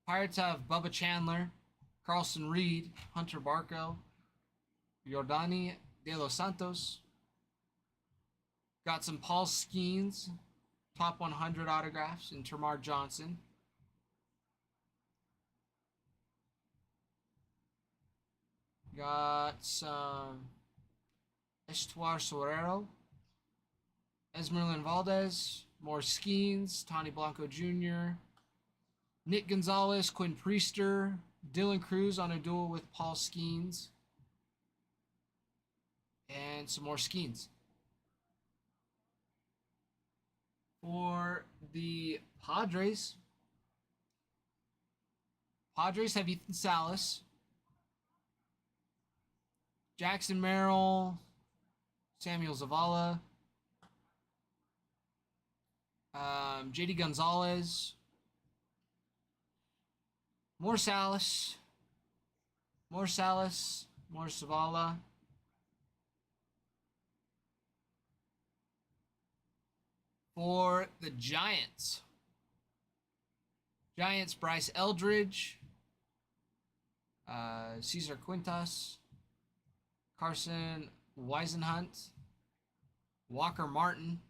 Pirates have Bubba Chandler, Carlson Reed, Hunter Barco, Yordani De Los Santos. Got some Paul Skeens, top 100 autographs, and Termarr Johnson. Got some Estuar Sorero, Esmeralyn Valdez, more Skeens, Tony Blanco Jr., Nick Gonzalez, Quinn Priester, Dylan Cruz on a duel with Paul Skeens, and some more Skeens. For the Padres have Ethan Salas, Jackson Merrill, Samuel Zavala. JD Gonzalez. More Salas. More Salas. More Zavala. For the Giants. Giants, Bryce Eldridge. Cesar Quintas. Carson Weisenhunt. Walker Martin.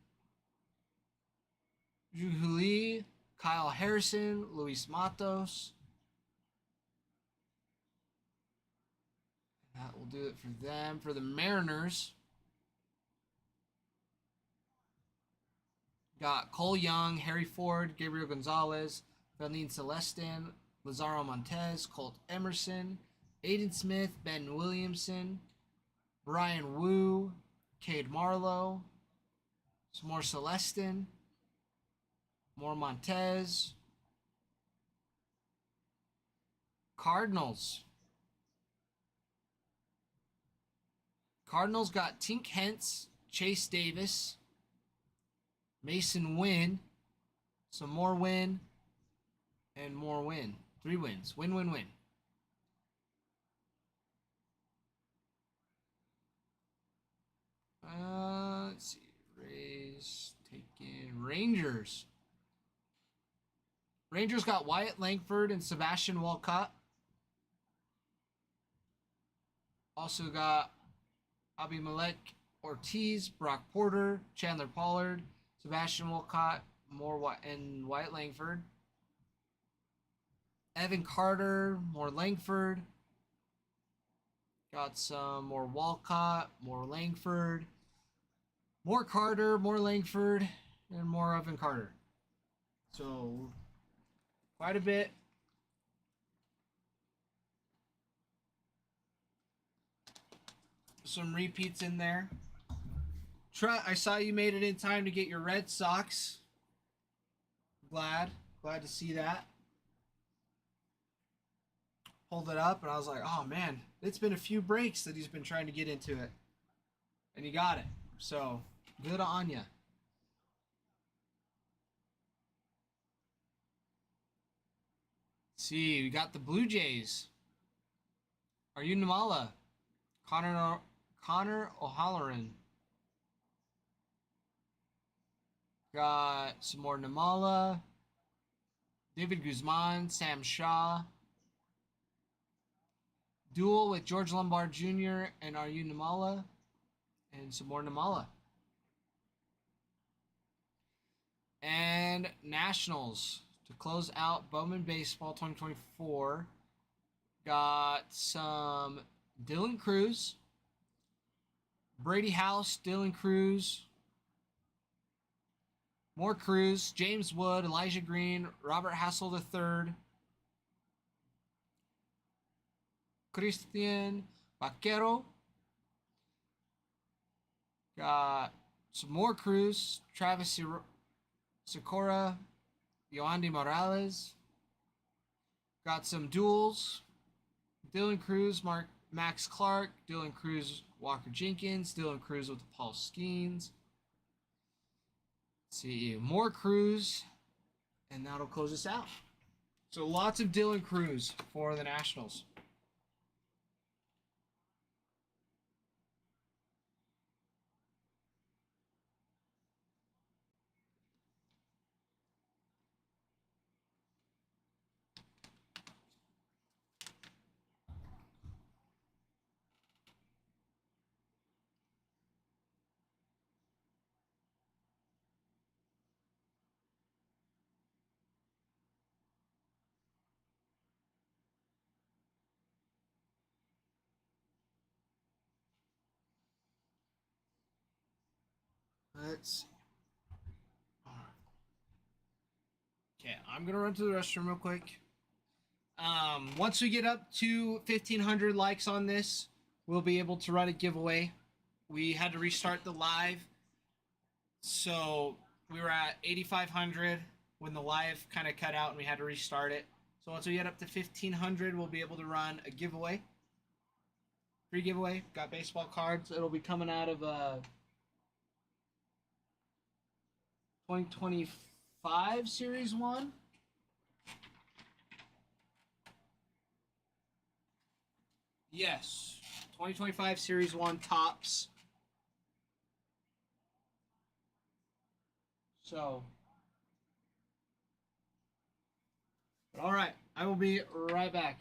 Drew Lee. Kyle Harrison. Luis Matos. That will do it for them. For the Mariners, got Cole Young, Harry Ford, Gabriel Gonzalez, Valentin Celestin, Lazaro Montez, Colt Emerson, Aiden Smith, Ben Williamson, Brian Wu, Cade Marlowe, some more Celestin, more Montez. Cardinals got Tink Hentz, Chase Davis, Mason Wynn, some more win, and more win. 3 wins. Win, win, win. Let's see. Rays taking Rangers. Rangers got Wyatt Langford and Sebastian Walcott. Also got Abimelech Ortiz, Brock Porter, Chandler Pollard, Sebastian Walcott, and Wyatt Langford. Evan Carter, more Langford. Got some more Walcott, more Langford, more Carter, more Langford, and more Evan Carter. So, quite a bit. Some repeats in there. I saw you made it in time to get your Red Sox. Glad to see that. Pulled it up and I was like, oh man, it's been a few breaks that he's been trying to get into it. And he got it. So, good on ya. See, we got the Blue Jays. Are you Namala? Connor O'Halloran. Got some more Namala. David Guzman, Sam Shaw. Duel with George Lombard Jr. and Are You Namala? And some more Namala. And Nationals to close out Bowman Baseball 2024. Got some Dylan Cruz, Brady House, Dylan Cruz, more Cruz, James Wood, Elijah Green, Robert Hassel III, Christian Vaquero. Got some more Cruz, Travis Sikora, Yoandy Morales. Got some duels, Dylan Cruz, Max Clark, Dylan Cruz, Walker Jenkins, Dylan Cruz with the Paul Skeens. Let's see, more Cruz, and that'll close us out. So lots of Dylan Cruz for the Nationals. Let's see. Okay, I'm going to run to the restroom real quick. Once we get up to 1,500 likes on this, we'll be able to run a giveaway. We had to restart the live. So we were at 8,500 when the live kind of cut out and we had to restart it. So once we get up to 1,500, we'll be able to run a giveaway. Free giveaway. Got baseball cards. It'll be coming out of 2025 Series 1. Yes. 2025 Series 1 tops. So. But all right. I will be right back.